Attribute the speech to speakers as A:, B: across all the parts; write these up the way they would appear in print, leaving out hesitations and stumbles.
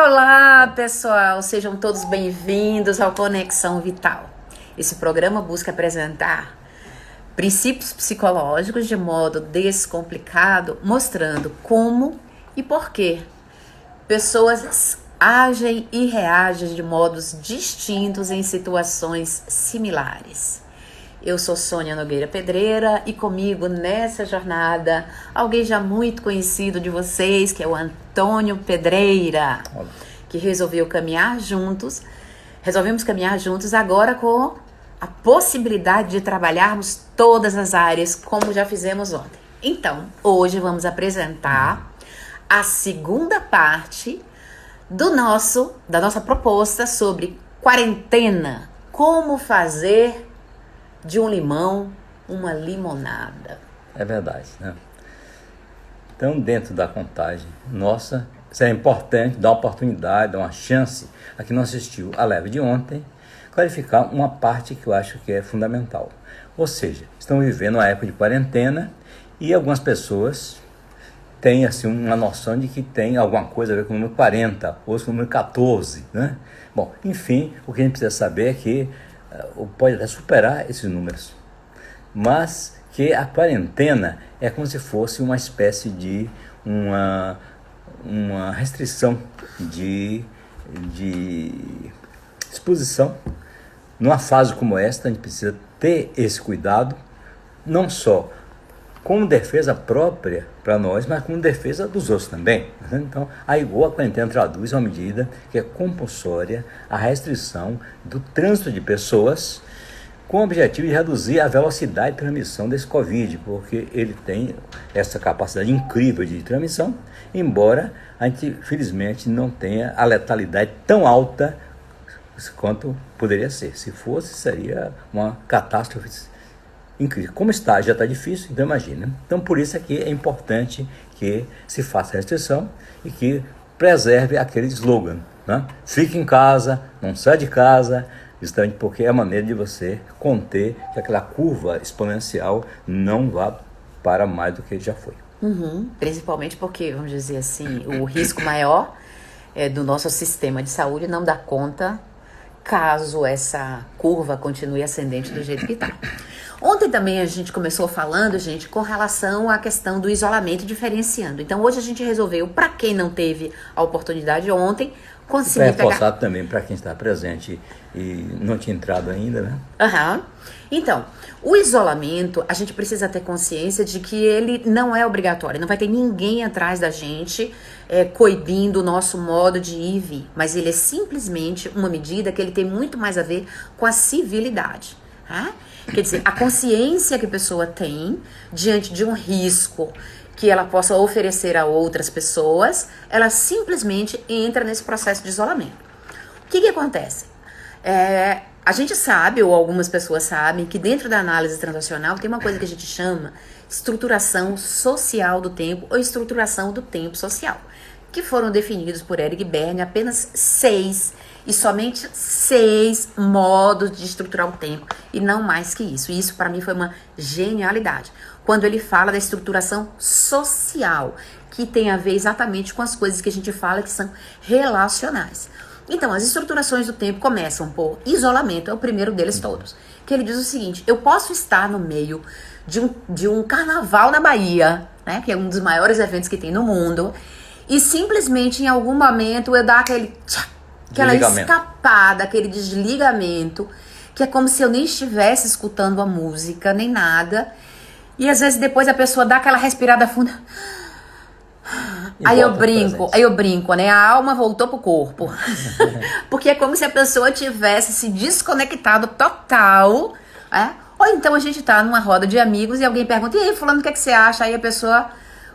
A: Olá, pessoal! Sejam todos bem-vindos ao Conexão Vital. Esse programa busca apresentar princípios psicológicos de modo descomplicado, mostrando como e por que pessoas agem e reagem de modos distintos em situações similares. Eu sou Sônia Nogueira Pedreira e comigo nessa jornada alguém já muito conhecido de vocês, que é o Antônio Pedreira, que resolvemos caminhar juntos agora com a possibilidade de trabalharmos todas as áreas, como já fizemos ontem. Então, hoje vamos apresentar a segunda parte da nossa proposta sobre quarentena, como fazer de um limão uma limonada.
B: É verdade, né? Então, dentro da contagem nossa, seria importante dar uma oportunidade, dar uma chance a quem não assistiu a live de ontem, clarificar uma parte que eu acho que é fundamental. Ou seja, estamos vivendo uma época de quarentena e algumas pessoas têm assim, uma noção de que tem alguma coisa a ver com o número 40, ou com o número 14, né? Bom, enfim, o que a gente precisa saber é que pode até superar esses números, mas que a quarentena é como se fosse uma espécie de uma restrição de exposição. Numa fase como esta, a gente precisa ter esse cuidado, não só como defesa própria para nós, mas como defesa dos outros também. Então, a quarentena traduz uma medida que é compulsória a restrição do trânsito de pessoas com o objetivo de reduzir a velocidade de transmissão desse Covid, porque ele tem essa capacidade incrível de transmissão, embora a gente, felizmente, não tenha a letalidade tão alta quanto poderia ser. Se fosse, seria uma catástrofe incrível. Como já está difícil, então imagina. Então, por isso aqui é importante que se faça a restrição e que preserve aquele slogan, né? Fique em casa, não saia de casa, justamente porque é a maneira de você conter que aquela curva exponencial não vá para mais do que já foi.
A: Principalmente porque, vamos dizer assim, o risco maior do nosso sistema de saúde não dá conta caso essa curva continue ascendente do jeito que está. Ontem também a gente começou falando, gente, com relação à questão do isolamento, diferenciando. Então hoje a gente resolveu, para quem não teve a oportunidade ontem, conseguir
B: pegar... reforçado também para quem está presente e não tinha entrado ainda, né?
A: Então, o isolamento, a gente precisa ter consciência de que ele não é obrigatório. Não vai ter ninguém atrás da gente coibindo o nosso modo de ir e vir. Mas ele é simplesmente uma medida que ele tem muito mais a ver com a civilidade. Quer dizer, a consciência que a pessoa tem diante de um risco que ela possa oferecer a outras pessoas, ela simplesmente entra nesse processo de isolamento. O que acontece? A gente sabe, ou algumas pessoas sabem, que dentro da análise transacional tem uma coisa que a gente chama estruturação social do tempo ou estruturação do tempo social, que foram definidos por Eric Berne apenas 6 e somente 6 modos de estruturar o tempo, e não mais que isso. E isso para mim foi uma genialidade, quando ele fala da estruturação social, que tem a ver exatamente com as coisas que a gente fala que são relacionais. Então, as estruturações do tempo começam por isolamento, é o primeiro deles todos, que ele diz o seguinte: eu posso estar no meio de um carnaval na Bahia, né, que é um dos maiores eventos que tem no mundo, e simplesmente em algum momento eu dar aquela escapada, aquele desligamento, que é como se eu nem estivesse escutando a música, nem nada. E às vezes depois a pessoa dá aquela respirada funda. Aí eu brinco, né? A alma voltou pro corpo. Porque é como se a pessoa tivesse se desconectado total. Ou então a gente tá numa roda de amigos e alguém pergunta: e aí, fulano, o que você acha? Aí a pessoa,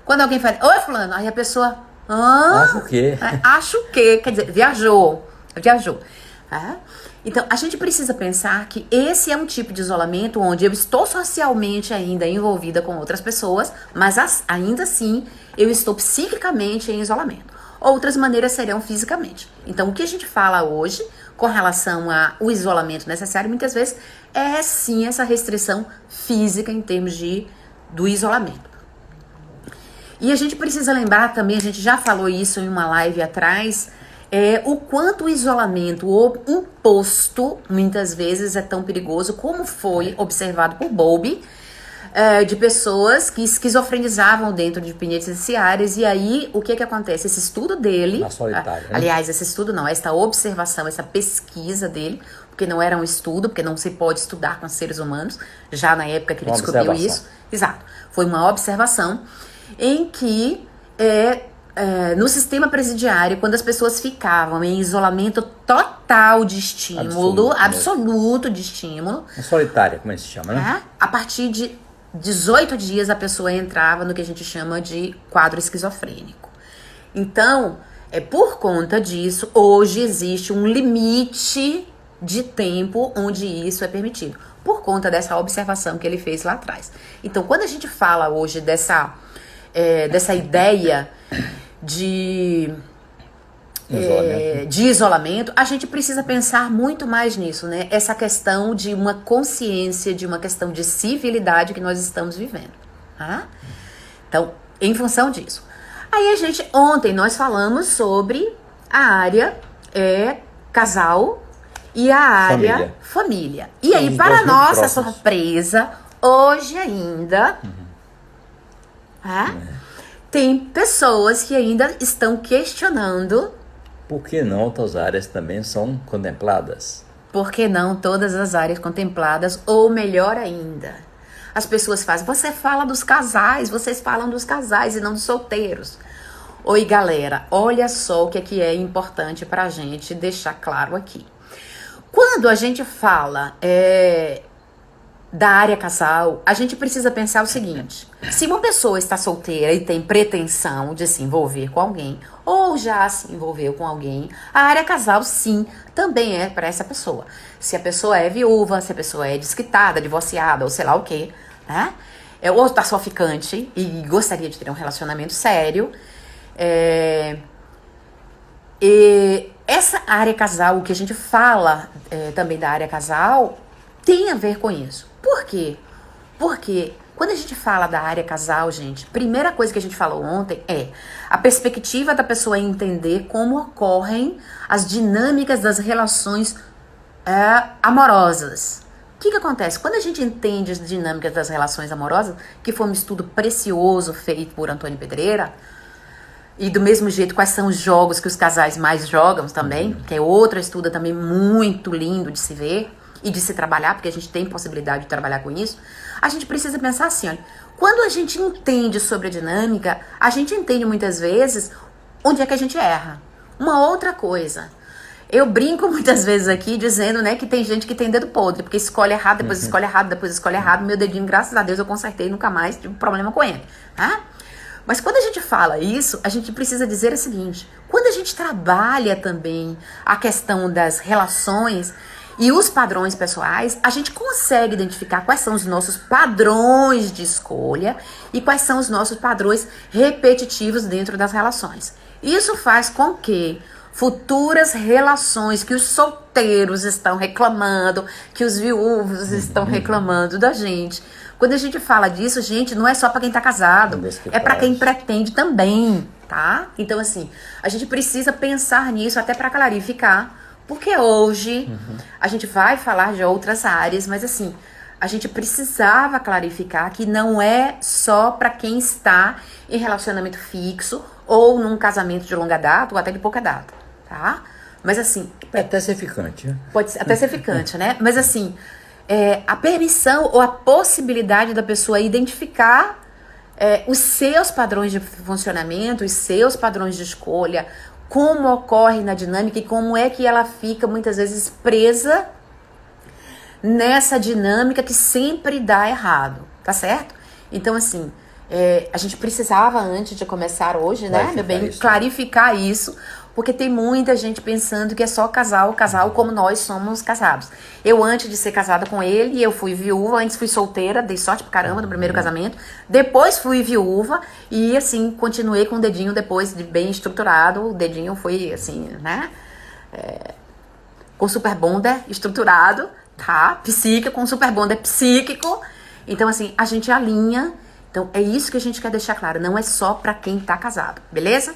A: quando alguém fala: oi, fulano, aí a pessoa:
B: acho o quê?
A: Acho o quê? Quer dizer, viajou. Então, a gente precisa pensar que esse é um tipo de isolamento onde eu estou socialmente ainda envolvida com outras pessoas, mas ainda assim eu estou psiquicamente em isolamento. Outras maneiras serão fisicamente. Então, o que a gente fala hoje com relação ao isolamento necessário, muitas vezes, é sim essa restrição física em termos do isolamento. E a gente precisa lembrar também, a gente já falou isso em uma live atrás, o quanto o isolamento, o imposto, muitas vezes é tão perigoso, como foi observado por Bowlby, de pessoas que esquizofrenizavam dentro de penitenciárias. E aí, o que acontece? Esse estudo dele...
B: Na solitária, né?
A: Aliás, esse estudo não, esta observação, essa pesquisa dele, porque não era um estudo, porque não se pode estudar com seres humanos, já na época que ele descobriu isso. Exato. Foi uma observação em que no sistema presidiário, quando as pessoas ficavam em isolamento total de estímulo, absoluto de estímulo...
B: Solitária, como é que se chama, né?
A: A partir de 18 dias a pessoa entrava no que a gente chama de quadro esquizofrênico. Então, por conta disso, hoje existe um limite de tempo onde isso é permitido, por conta dessa observação que ele fez lá atrás. Então, quando a gente fala hoje dessa ideia de isolamento, a gente precisa pensar muito mais nisso, né? Essa questão de uma consciência, de uma questão de civilidade que nós estamos vivendo. Tá? Então, em função disso. Aí ontem nós falamos sobre a área casal e a área família. E aí, para nossa surpresa, hoje ainda, tem pessoas que ainda estão questionando.
B: Por que não outras áreas também são contempladas?
A: Por que não todas as áreas contempladas? Ou melhor ainda, as pessoas fazem, você fala dos casais, vocês falam dos casais e não dos solteiros. Oi, galera, olha só o que é importante pra gente deixar claro aqui. Quando a gente fala da área casal, a gente precisa pensar o seguinte: se uma pessoa está solteira e tem pretensão de se envolver com alguém, ou já se envolveu com alguém, a área casal, sim, também é para essa pessoa. Se a pessoa é viúva, se a pessoa é desquitada, divorciada, ou sei lá o quê, né? Ou está só ficante e gostaria de ter um relacionamento sério. E essa área casal, o que a gente fala também da área casal, tem a ver com isso. Por quê? Porque quando a gente fala da área casal, gente, primeira coisa que a gente falou ontem é a perspectiva da pessoa entender como ocorrem as dinâmicas das relações amorosas. O que acontece? Quando a gente entende as dinâmicas das relações amorosas, que foi um estudo precioso feito por Antônio Pedreira, e do mesmo jeito, quais são os jogos que os casais mais jogam também, que é outro estudo também muito lindo de se ver e de se trabalhar, porque a gente tem possibilidade de trabalhar com isso. A gente precisa pensar assim, olha, quando a gente entende sobre a dinâmica, a gente entende muitas vezes onde é que a gente erra. Uma outra coisa, eu brinco muitas vezes aqui dizendo, né, que tem gente que tem dedo podre, porque escolhe errado, depois escolhe errado, depois escolhe errado. Meu dedinho, graças a Deus, eu consertei, nunca mais tive problema com ele, tá? Mas quando a gente fala isso, a gente precisa dizer o seguinte: quando a gente trabalha também a questão das relações e os padrões pessoais, a gente consegue identificar quais são os nossos padrões de escolha e quais são os nossos padrões repetitivos dentro das relações. Isso faz com que futuras relações que os solteiros estão reclamando, que os viúvos estão reclamando da gente. Quando a gente fala disso, gente, não é só para quem tá casado, é para quem pretende também, tá? Então, assim, a gente precisa pensar nisso até para clarificar, porque hoje a gente vai falar de outras áreas, mas assim, a gente precisava clarificar que não é só para quem está em relacionamento fixo ou num casamento de longa data ou até de pouca data, tá? Mas assim...
B: Até ser ficante, né?
A: Pode até ser ficante, né? Mas assim, a permissão ou a possibilidade da pessoa identificar os seus padrões de funcionamento, os seus padrões de escolha, como ocorre na dinâmica e como é que ela fica muitas vezes presa nessa dinâmica que sempre dá errado, tá certo? Então, assim, a gente precisava, antes de começar hoje, né, meu bem, clarificar isso, porque tem muita gente pensando que é só casal como nós somos casados. Eu, antes de ser casada com ele, eu fui viúva, antes fui solteira, dei sorte pra caramba no primeiro casamento, depois fui viúva e, assim, continuei com o dedinho depois de bem estruturado, o dedinho foi, assim, né, com super bonder estruturado, tá? Psíquico, com super bonder psíquico. Então, assim, a gente alinha. Então, é isso que a gente quer deixar claro, não é só pra quem tá casado, beleza?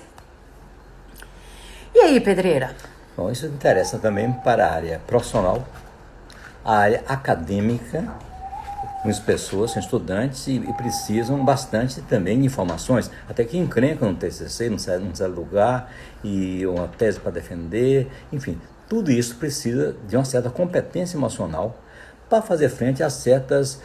A: E aí, Pedreira?
B: Bom, isso interessa também para a área profissional, a área acadêmica. Muitas pessoas são estudantes e precisam bastante também de informações, até que encrencam no TCC, não sai lugar, e uma tese para defender, enfim, tudo isso precisa de uma certa competência emocional para fazer frente a certas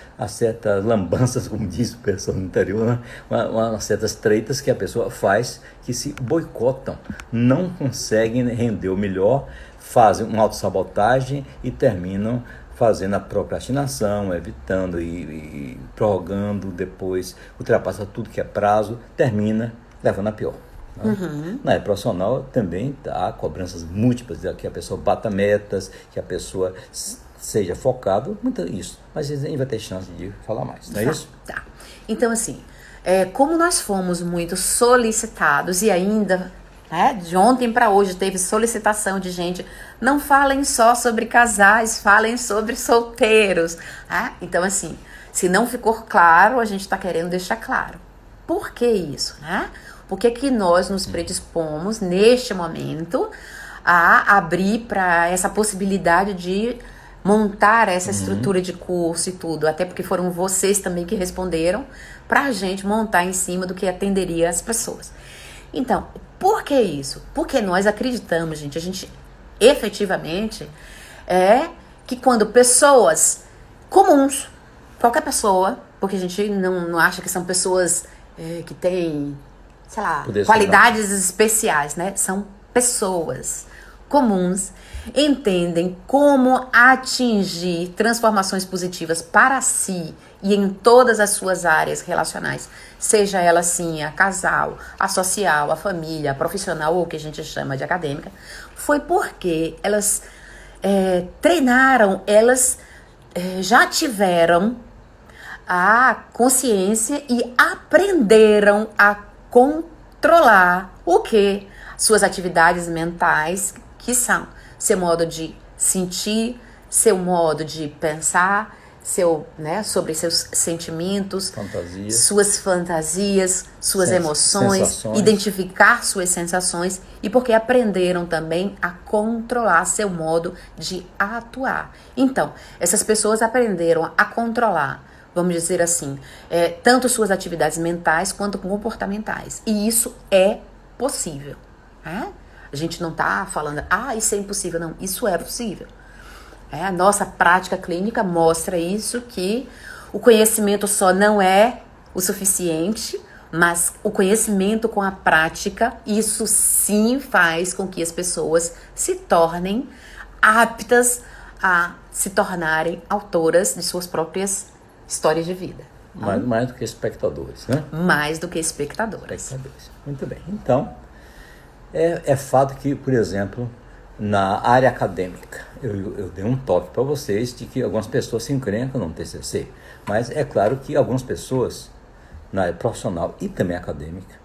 B: lambanças, como diz o pessoal no interior, né? Umas certas treitas que a pessoa faz que se boicotam, não conseguem render o melhor, fazem uma autossabotagem e terminam fazendo a procrastinação, evitando e prorrogando, depois ultrapassa tudo que é prazo, termina levando a pior. Né? Na área profissional também há cobranças múltiplas, que a pessoa bata metas, que a pessoa seja focado, muito isso. Mas a gente vai ter chance de falar mais, não é isso?
A: Tá. Então, assim, como nós fomos muito solicitados e ainda, né, de ontem para hoje teve solicitação de gente, não falem só sobre casais, falem sobre solteiros. Né? Então, assim, se não ficou claro, a gente está querendo deixar claro. Por que isso, né? Por que nós nos predispomos, neste momento, a abrir para essa possibilidade de montar essa estrutura de curso e tudo, até porque foram vocês também que responderam para a gente montar em cima do que atenderia as pessoas. Então, por que isso? Porque nós acreditamos, gente, a gente efetivamente que quando pessoas comuns, qualquer pessoa, porque a gente não acha que são pessoas que têm, sei lá, qualidades especiais, né? São pessoas comuns, entendem como atingir transformações positivas para si e em todas as suas áreas relacionais, seja ela sim a casal, a social, a família, a profissional ou o que a gente chama de acadêmica, foi porque elas treinaram, elas já tiveram a consciência e aprenderam a controlar o que? Suas atividades mentais, que são seu modo de sentir, seu modo de pensar, sobre seus sentimentos, suas fantasias, suas emoções, sensações. Identificar suas sensações e porque aprenderam também a controlar seu modo de atuar. Então, essas pessoas aprenderam a controlar, vamos dizer assim, tanto suas atividades mentais quanto comportamentais. E isso é possível. Né? A gente não está falando, isso é impossível. Não, isso é possível. A nossa prática clínica mostra isso, que o conhecimento só não é o suficiente, mas o conhecimento com a prática, isso sim faz com que as pessoas se tornem aptas a se tornarem autoras de suas próprias histórias de vida.
B: Mais do que espectadores, né?
A: Mais do que espectadores.
B: Muito bem. Então, é fato que, por exemplo, na área acadêmica, eu dei um toque para vocês de que algumas pessoas se encrencam no TCC, mas é claro que algumas pessoas, na área profissional e também acadêmica,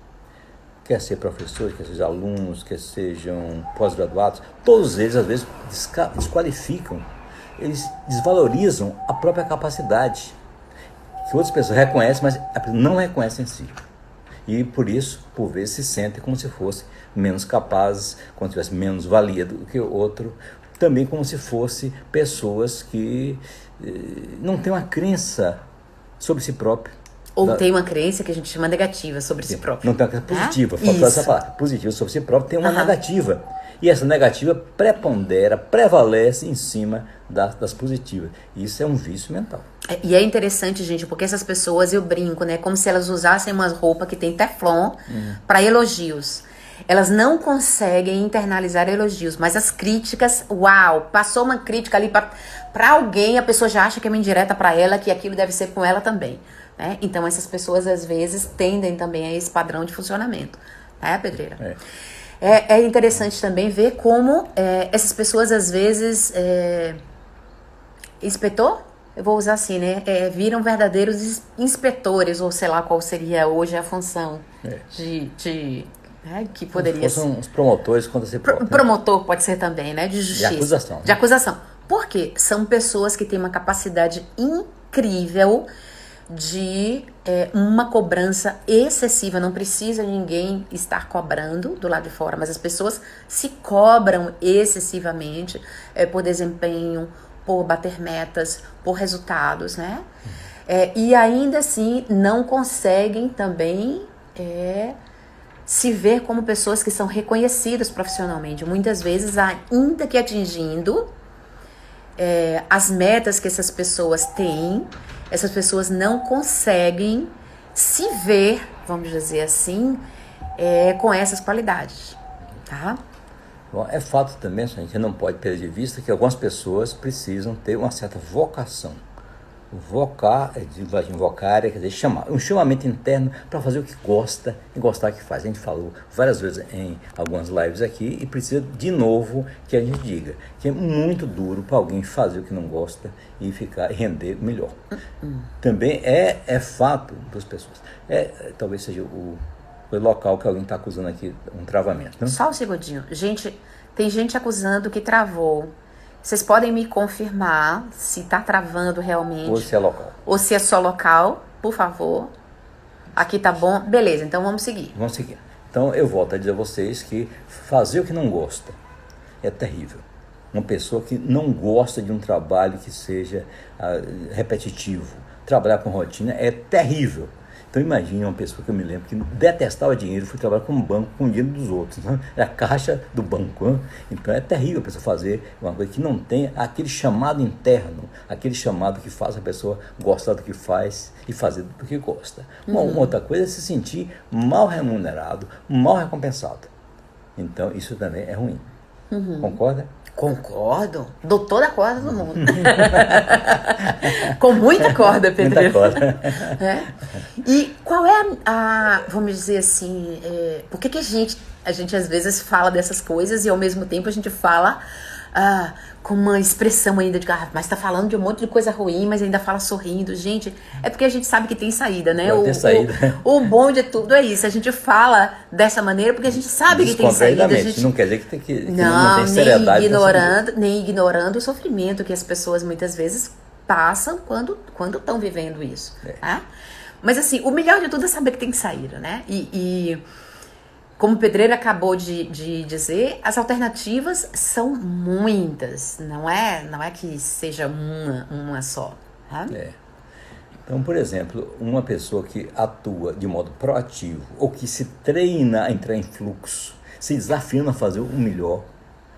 B: quer ser professores, quer ser alunos, quer sejam pós-graduados, todos eles às vezes desqualificam, eles desvalorizam a própria capacidade, que outras pessoas reconhecem, mas não reconhecem em si. E por isso, por vezes, se sentem como se fossem menos capazes, como se tivesse menos valia do que o outro, também como se fossem pessoas que não têm uma crença sobre si próprio.
A: Ou tem uma crença que a gente chama negativa sobre si próprio.
B: Não tem uma crença positiva, faltou essa palavra. Positiva sobre si próprio, tem uma negativa. E essa negativa prevalece em cima das positivas. Isso é um vício mental.
A: E é interessante, gente, porque essas pessoas, eu brinco, né? Como se elas usassem umas roupas que tem teflon para elogios. Elas não conseguem internalizar elogios, mas as críticas, passou uma crítica ali para alguém, a pessoa já acha que é uma indireta para ela, que aquilo deve ser com ela também. Né? Então, essas pessoas, às vezes, tendem também a esse padrão de funcionamento. Né, Pedreira? É interessante também ver como essas pessoas, às vezes, inspetor? Eu vou usar assim, né? Viram verdadeiros inspetores, ou sei lá qual seria hoje a função que poderia ser.
B: São os promotores contra si próprio.
A: Promotor pode ser também, né? De justiça.
B: De acusação.
A: De acusação. Por quê? São pessoas que têm uma capacidade incrível de uma cobrança excessiva. Não precisa ninguém estar cobrando do lado de fora, mas as pessoas se cobram excessivamente por desempenho, por bater metas, por resultados, né? E ainda assim não conseguem também se ver como pessoas que são reconhecidas profissionalmente. Muitas vezes, ainda que atingindo as metas que essas pessoas têm, essas pessoas não conseguem se ver, vamos dizer assim, com essas qualidades, tá?
B: Bom, é fato também, a gente não pode perder de vista que algumas pessoas precisam ter uma certa vocação. Vocar, invocar, quer dizer, chamar, um chamamento interno para fazer o que gosta e gostar que faz. A gente falou várias vezes em algumas lives aqui e precisa de novo que a gente diga que é muito duro para alguém fazer o que não gosta e ficar e render melhor. Também é fato das pessoas. Talvez seja o local que alguém está acusando aqui um travamento. Né?
A: Só um segundinho. Gente, tem gente acusando que travou. Vocês podem me confirmar se está travando realmente.
B: Ou se é local.
A: Ou se é só local, por favor. Aqui tá bom. Beleza, então vamos seguir.
B: Vamos seguir. Então eu volto a dizer a vocês que fazer o que não gosta é terrível. Uma pessoa que não gosta de um trabalho que seja repetitivo, trabalhar com rotina é terrível. Então imagine uma pessoa que eu me lembro que detestava dinheiro, foi trabalhar com um banco com o dinheiro dos outros, né? É a caixa do banco, né? Então é terrível a pessoa fazer uma coisa que não tem aquele chamado interno, aquele chamado que faz a pessoa gostar do que faz e fazer do que gosta. Uma outra coisa é se sentir mal remunerado, mal recompensado. Então isso também é ruim. Concorda?
A: Concordo. Dou toda a corda do mundo. Com muita corda, Pedro.
B: Muita corda.
A: E qual é vamos dizer assim, por que a gente às vezes fala dessas coisas e ao mesmo tempo a gente fala com uma expressão ainda de mas tá falando de um monte de coisa ruim, mas ainda fala sorrindo. Gente, é porque a gente sabe que tem saída, né?
B: Tem saída.
A: O bom de tudo é isso. A gente fala dessa maneira porque a gente sabe que tem saída. A gente
B: não quer dizer que
A: não tem
B: seriedade.
A: Nem ignorando o sofrimento que as pessoas muitas vezes passam quando estão vivendo isso. Tá? Mas assim, o melhor de tudo é saber que tem saída, né? E como o Pedreiro acabou de dizer, as alternativas são muitas. Não é que seja uma só. Tá?
B: Então, por exemplo, uma pessoa que atua de modo proativo ou que se treina a entrar em fluxo, se desafiando a fazer o melhor,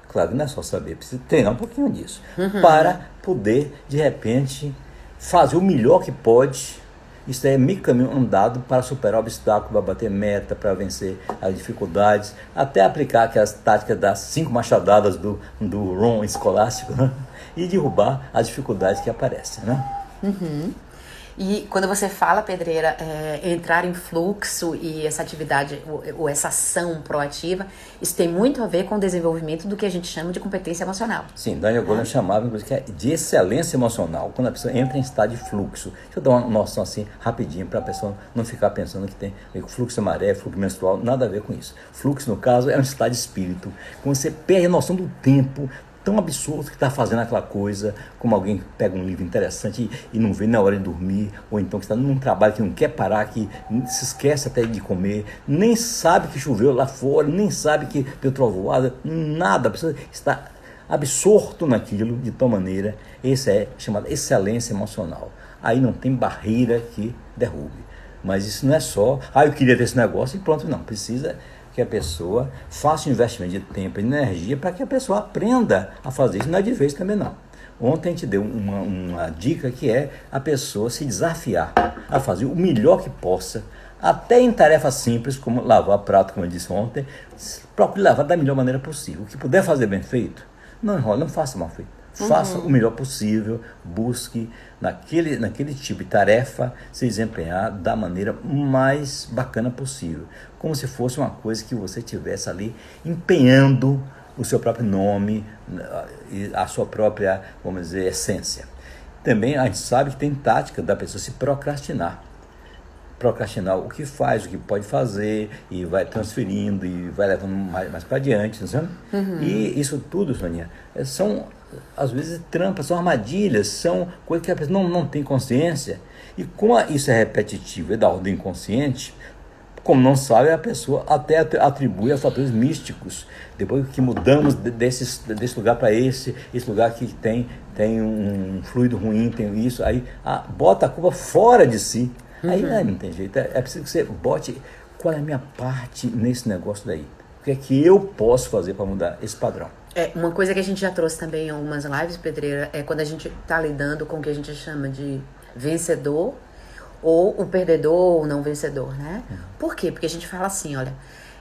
B: claro que não é só saber, precisa treinar um pouquinho disso, para poder, de repente, fazer o melhor que pode. Isso é meio caminho andado para superar obstáculos, para bater meta, para vencer as dificuldades, até aplicar aquelas táticas das 5 machadadas do Ron escolástico, né? E derrubar as dificuldades que aparecem, né?
A: E quando você fala, Pedreira, entrar em fluxo e essa atividade ou essa ação proativa, isso tem muito a ver com o desenvolvimento do que a gente chama de competência emocional.
B: Sim, Daniel Goleman chamava inclusive de excelência emocional, quando a pessoa entra em estado de fluxo. Deixa eu dar uma noção assim rapidinho para a pessoa não ficar pensando que tem fluxo de maré, fluxo menstrual, nada a ver com isso. Fluxo, no caso, é um estado de espírito, quando você perde a noção do tempo, tão absurdo que está fazendo aquela coisa, como alguém pega um livro interessante e não vê na hora de dormir, ou então que está num trabalho que não quer parar, que se esquece até de comer, nem sabe que choveu lá fora, nem sabe que deu trovoada, nada, a pessoa está absorto naquilo de tal maneira. Esse é chamado excelência emocional. Aí não tem barreira que derrube. Mas isso não é só, eu queria ter esse negócio e pronto, não, precisa que a pessoa faça um investimento de tempo e energia para que a pessoa aprenda a fazer isso. Não é de vez também não. Ontem a gente deu uma dica que é a pessoa se desafiar a fazer o melhor que possa, até em tarefas simples, como lavar prato, como eu disse ontem, procure lavar da melhor maneira possível. O que puder fazer bem feito, não enrola, não faça mal feito. Faça o melhor possível, busque naquele tipo de tarefa se desempenhar da maneira mais bacana possível, como se fosse uma coisa que você estivesse ali empenhando o seu próprio nome e a sua própria, vamos dizer, essência. Também a gente sabe que tem tática da pessoa se procrastinar o que faz, o que pode fazer, e vai transferindo e vai levando mais para adiante, sabe? E isso tudo, Soninha, são às vezes, trampas, são armadilhas, são coisas que a pessoa não tem consciência. E como isso é repetitivo, é da ordem inconsciente, como não sabe, a pessoa até atribui a fatores místicos. Depois que mudamos desse lugar para esse lugar que tem um fluido ruim, tem isso, aí bota a culpa fora de si. Aí não tem jeito, é preciso que você bote qual é a minha parte nesse negócio daí. O que é que eu posso fazer para mudar esse padrão?
A: Uma coisa que a gente já trouxe também em algumas lives, Pedreira, é quando a gente está lidando com o que a gente chama de vencedor ou o perdedor ou o não vencedor, né? Por quê? Porque a gente fala assim, olha,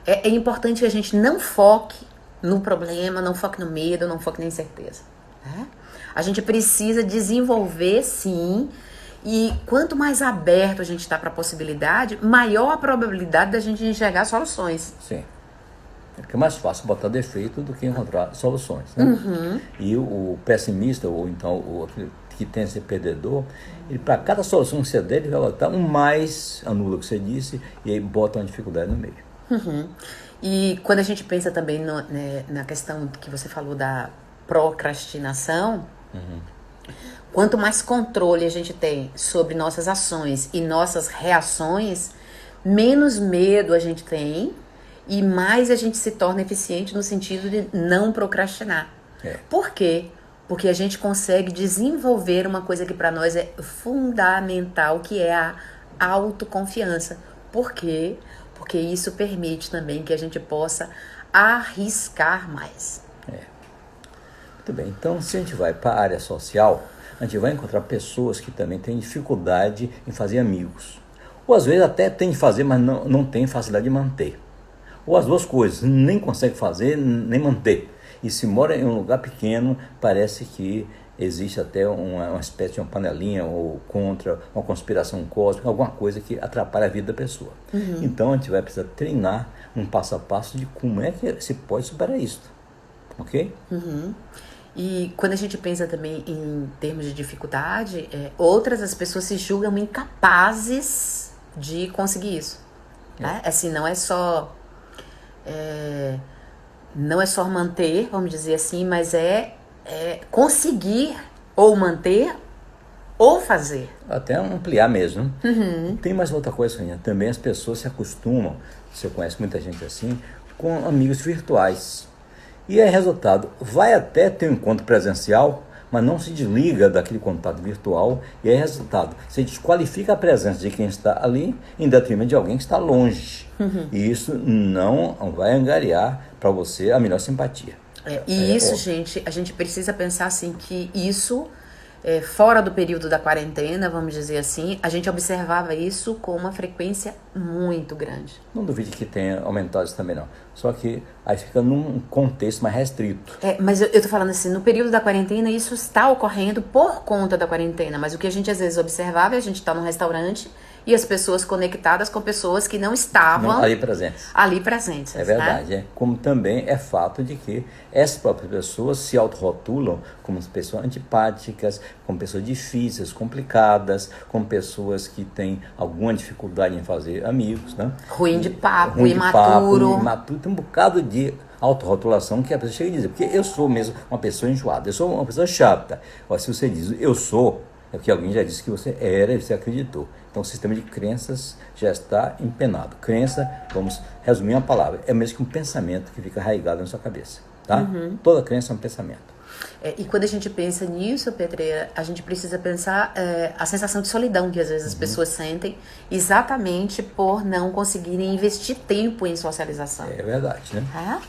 A: é importante que a gente não foque no problema, não foque no medo, não foque na incerteza, né? A gente precisa desenvolver, sim, e quanto mais aberto a gente está para a possibilidade, maior a probabilidade da gente enxergar soluções.
B: Sim. É mais fácil botar defeito do que encontrar soluções, né? E o pessimista, ou então o que tem esse perdedor, ele, para cada solução que você der, ele vai botar um mais, anula o que você disse, e aí bota uma dificuldade no meio.
A: E quando a gente pensa também na questão que você falou da procrastinação, quanto mais controle a gente tem sobre nossas ações e nossas reações, menos medo a gente tem e mais a gente se torna eficiente no sentido de não procrastinar. Por quê? Porque a gente consegue desenvolver uma coisa que para nós é fundamental, que é a autoconfiança. Por quê? Porque isso permite também que a gente possa arriscar mais.
B: Muito bem, então se a gente vai para a área social, a gente vai encontrar pessoas que também têm dificuldade em fazer amigos. Ou às vezes até tem de fazer, mas não tem facilidade de manter. Ou as duas coisas, nem consegue fazer, nem manter. E se mora em um lugar pequeno, parece que existe até uma espécie de uma panelinha ou contra uma conspiração cósmica, alguma coisa que atrapalha a vida da pessoa. Então a gente vai precisar treinar um passo a passo de como é que se pode superar isso. Ok?
A: E quando a gente pensa também em termos de dificuldade, as pessoas se julgam incapazes de conseguir isso. Né? Assim, não é só manter, vamos dizer assim, mas conseguir ou manter ou fazer.
B: Até ampliar mesmo. Tem mais outra coisa, Rainha. Também as pessoas se acostumam, você conhece muita gente assim, com amigos virtuais. E aí, resultado, vai até ter um encontro presencial, mas não se desliga daquele contato virtual. E aí, resultado, você desqualifica a presença de quem está ali em detrimento de alguém que está longe. E isso não vai angariar para você a melhor simpatia.
A: Gente, a gente precisa pensar assim que isso, fora do período da quarentena, vamos dizer assim, a gente observava isso com uma frequência muito grande.
B: Não duvide que tenha aumentado isso também não. Só que aí fica num contexto mais restrito.
A: Mas eu tô falando assim, no período da quarentena isso está ocorrendo por conta da quarentena, mas o que a gente às vezes observava é a gente tá num restaurante e as pessoas conectadas com pessoas que não estavam
B: ali presentes.
A: É
B: verdade, né? Como também é fato de que essas próprias pessoas se autorrotulam como pessoas antipáticas, como pessoas difíceis, complicadas, como pessoas que têm alguma dificuldade em fazer amigos, né?
A: Ruim de papo, imaturo.
B: Tem um bocado de autorrotulação que a pessoa chega a dizer, porque eu sou mesmo uma pessoa enjoada, eu sou uma pessoa chata. Ó, se você diz eu sou, é porque alguém já disse que você era e você acreditou. Então o sistema de crenças já está empenado. Crença, vamos resumir uma palavra, é mesmo que um pensamento que fica arraigado na sua cabeça, tá? Toda crença é um pensamento.
A: E quando a gente pensa nisso, Pedreira, a gente precisa pensar a sensação de solidão que às vezes as pessoas sentem exatamente por não conseguirem investir tempo em socialização.
B: É verdade, né?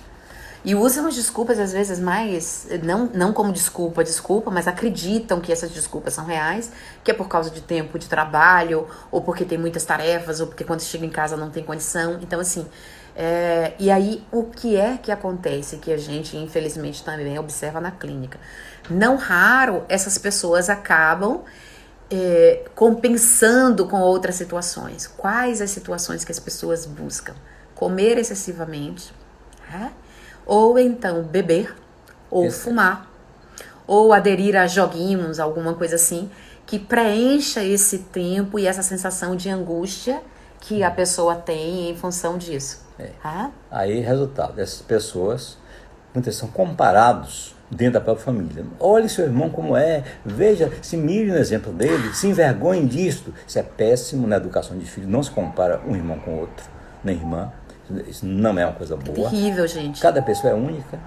A: E usam as desculpas às vezes mais, não como desculpa, mas acreditam que essas desculpas são reais, que é por causa de tempo de trabalho, ou porque tem muitas tarefas, ou porque quando chega em casa não tem condição. Então assim, e aí o que é que acontece, que a gente infelizmente também observa na clínica? Não raro essas pessoas acabam compensando com outras situações. Quais as situações que as pessoas buscam? Comer excessivamente, ou então beber, ou fumar, ou aderir a joguinhos, alguma coisa assim, que preencha esse tempo e essa sensação de angústia que a pessoa tem em função disso.
B: Aí, resultado, essas pessoas muitas são comparados dentro da própria família. Olhe seu irmão como é, veja, se mire no exemplo dele, se envergonhe disso. Isso é péssimo na educação de filho, não se compara um irmão com outro, nem irmã. Isso não é uma coisa boa.
A: Terrível, gente.
B: Cada pessoa é única,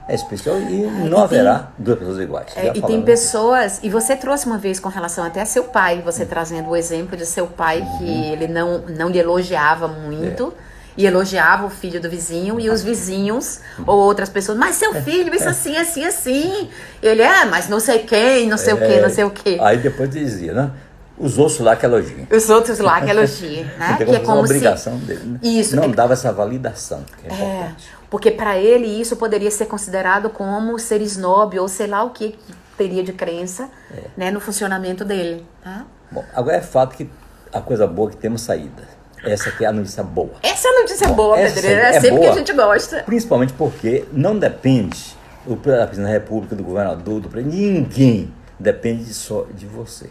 B: é especial e não haverá duas pessoas iguais.
A: E tem pessoas, e você trouxe uma vez com relação até a seu pai, você trazendo o exemplo de seu pai, que ele não lhe elogiava muito, e elogiava o filho do vizinho, e os vizinhos, ou outras pessoas, mas seu filho, isso assim, assim, assim. Ele, mas não sei quem, não sei o que, não sei o que.
B: Aí depois dizia, né? Os outros lá que elogiam.
A: Os outros lá que elogiam, né?
B: Que é como uma obrigação dele, né?
A: Isso.
B: Não dava essa validação, que é importante.
A: Porque para ele isso poderia ser considerado como ser snob, ou sei lá o que teria de crença, né, no funcionamento dele. Tá?
B: Bom, agora é fato que a coisa boa é que temos saída. Essa aqui é a notícia boa.
A: Essa é a notícia boa, Pedreira. É sempre boa, que a gente gosta.
B: Principalmente porque não depende do presidente da República, do governador, do presidente, ninguém depende só de você.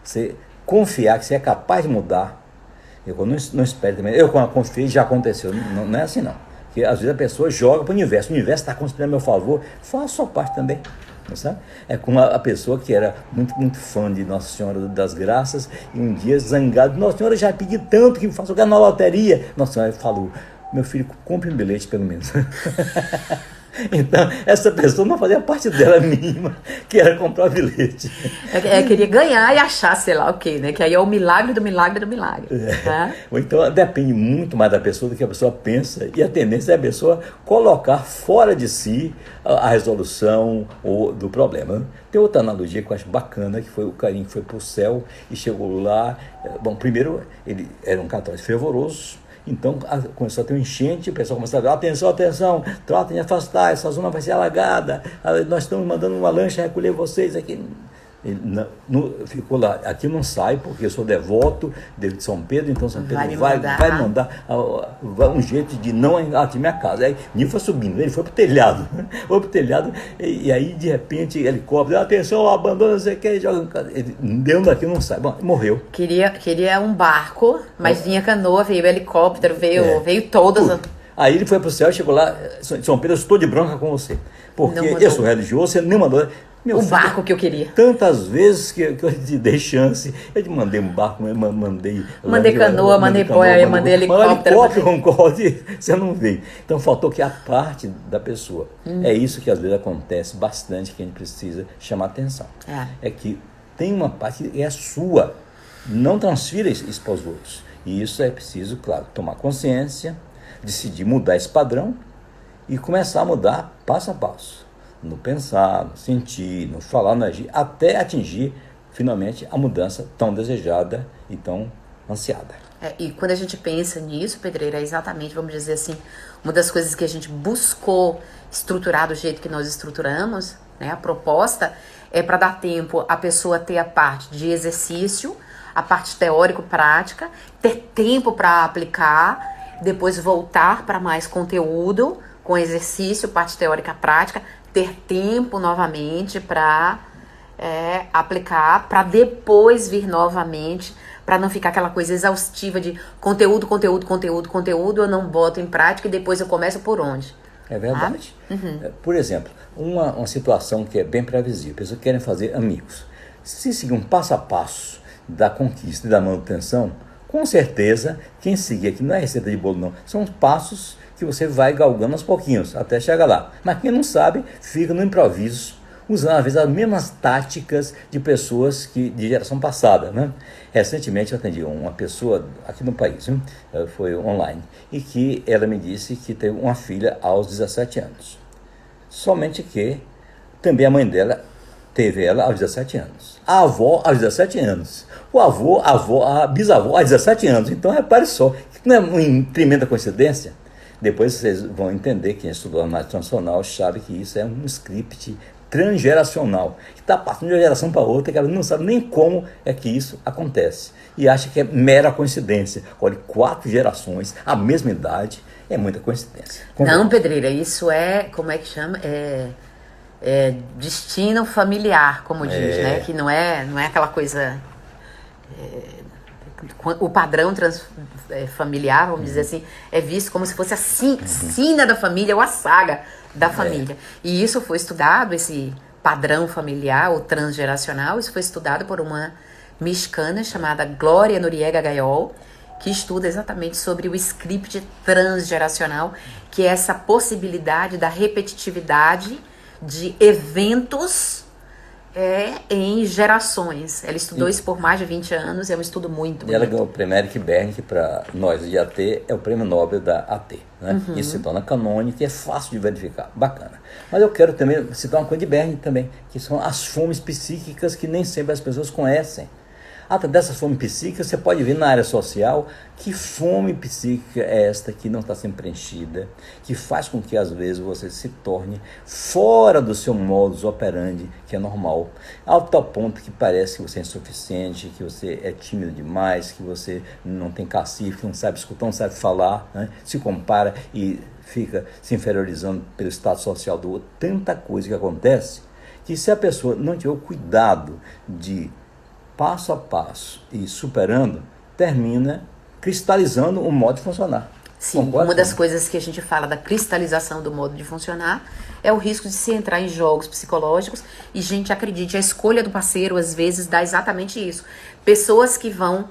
B: Você confiar que você é capaz de mudar. Eu não espero também. Eu, quando confiei, já aconteceu. Não é assim, não. Porque às vezes a pessoa joga para o universo está conspirando a meu favor, faça a sua parte também. Não sabe? É como a pessoa que era muito, muito fã de Nossa Senhora das Graças, e um dia zangado, Nossa Senhora já pedi tanto que me faça ganhar na loteria. Nossa Senhora falou, meu filho, compre um bilhete pelo menos. Então, essa pessoa não fazia parte dela mínima, que era comprar o bilhete.
A: Queria ganhar e achar, sei lá o quê, né? Que aí é o milagre do milagre do milagre. Tá?
B: Então, depende muito mais da pessoa do que a pessoa pensa. E a tendência é a pessoa colocar fora de si a resolução do problema. Né? Tem outra analogia que eu acho bacana, que foi o carinho que foi para o céu e chegou lá. Bom, primeiro, ele era um católico fervoroso. Então começou a ter um enchente, o pessoal começou a dizer, atenção, tratem de afastar, essa zona vai ser alagada, nós estamos mandando uma lancha recolher vocês aqui. Ele ficou lá, aqui não sai porque eu sou devoto de São Pedro, então São Pedro vai mandar um jeito de não atingir minha casa. Aí Nil foi subindo, ele foi pro telhado, e aí de repente helicóptero, atenção, abandona, você quer, joga, ele deu daqui não sai, bom, morreu.
A: Queria um barco, mas vinha canoa, veio helicóptero, veio todas.
B: Tudo. Aí ele foi pro céu, chegou lá, São Pedro, eu estou de bronca com você, porque eu sou religioso, você nem mandou.
A: O barco que eu queria.
B: Tantas vezes que eu te dei chance, eu te mandei um barco, mandei
A: canoa, mandei boia, mandei helicóptero.
B: Helicóptero, concorde, você não veio. Então faltou que a parte da pessoa. É isso que às vezes acontece bastante, que a gente precisa chamar atenção. É que tem uma parte que é sua, não transfira isso para os outros. E isso é preciso, claro, tomar consciência, decidir mudar esse padrão e começar a mudar passo a passo. No pensar, no sentir, no falar, no agir, até atingir, finalmente, a mudança tão desejada e tão ansiada.
A: E quando a gente pensa nisso, Pedreira, é exatamente, vamos dizer assim, uma das coisas que a gente buscou estruturar do jeito que nós estruturamos, né, a proposta é para dar tempo a pessoa ter a parte de exercício, a parte teórico-prática, ter tempo para aplicar, depois voltar para mais conteúdo, com exercício, parte teórica-prática, ter tempo novamente para aplicar, para depois vir novamente, para não ficar aquela coisa exaustiva de conteúdo, eu não boto em prática e depois eu começo por onde?
B: É verdade. Por exemplo, uma situação que é bem previsível, pessoas que querem fazer amigos. Se seguir um passo a passo da conquista e da manutenção, com certeza, quem seguir aqui não é receita de bolo não, são passos que você vai galgando aos pouquinhos, até chegar lá. Mas quem não sabe, fica no improviso, usando às vezes as mesmas táticas de pessoas de geração passada, né? Recentemente eu atendi uma pessoa aqui no país, foi online, e que ela me disse que teve uma filha aos 17 anos. Somente que também a mãe dela teve ela aos 17 anos. A avó aos 17 anos. O avô, a bisavó aos 17 anos. Então repare só, não é uma tremenda coincidência? Depois vocês vão entender, quem estudou análise transnacional sabe que isso é um script transgeracional, que está passando de uma geração para outra, que ela não sabe nem como é que isso acontece. E acha que é mera coincidência. Olha, 4 gerações, a mesma idade, é muita coincidência.
A: Não, Pedreira, isso é, como é que chama? Destino familiar, como diz, né? Que não é aquela coisa... o padrão familiar, vamos dizer assim, é visto como se fosse a sina da família ou a saga da família. E isso foi estudado, esse padrão familiar ou transgeracional, isso foi estudado por uma mexicana chamada Glória Noriega Gayol, que estuda exatamente sobre o script transgeracional, que é essa possibilidade da repetitividade de eventos em gerações. Ela estudou isso por mais de 20 anos, é um estudo muito bonito.
B: E ela ganhou o prêmio Eric Berne, que para nós de AT é o prêmio Nobel da AT. Né? Isso se torna canônico e é fácil de verificar. Bacana. Mas eu quero também citar uma coisa de Berne também, que são as fomes psíquicas que nem sempre as pessoas conhecem. Até dessas fomes psíquicas, você pode ver na área social que fome psíquica é esta que não está sendo preenchida, que faz com que às vezes você se torne fora do seu modus operandi, que é normal, ao tal ponto que parece que você é insuficiente, que você é tímido demais, que você não tem cacife, que não sabe escutar, não sabe falar, né? Se compara e fica se inferiorizando pelo status social do outro. Tanta coisa que acontece que se a pessoa não tiver o cuidado de passo a passo e superando, termina cristalizando o modo de funcionar.
A: Sim, uma das coisas que a gente fala da cristalização do modo de funcionar é o risco de se entrar em jogos psicológicos e, gente, acredite, a escolha do parceiro às vezes dá exatamente isso. Pessoas que vão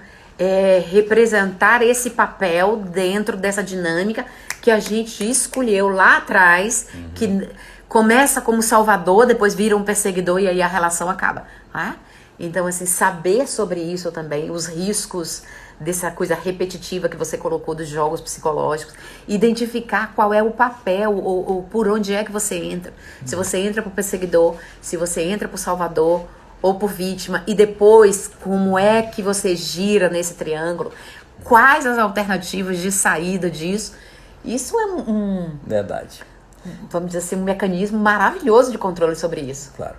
A: representar esse papel dentro dessa dinâmica que a gente escolheu lá atrás, que começa como salvador, depois vira um perseguidor e aí a relação acaba, né? Então, assim, saber sobre isso também, os riscos dessa coisa repetitiva que você colocou dos jogos psicológicos, identificar qual é o papel ou por onde é que você entra. Se você entra por perseguidor, se você entra por salvador ou por vítima, e depois como é que você gira nesse triângulo, quais as alternativas de saída disso. Isso é
B: Verdade.
A: Vamos dizer assim, um mecanismo maravilhoso de controle sobre isso.
B: Claro.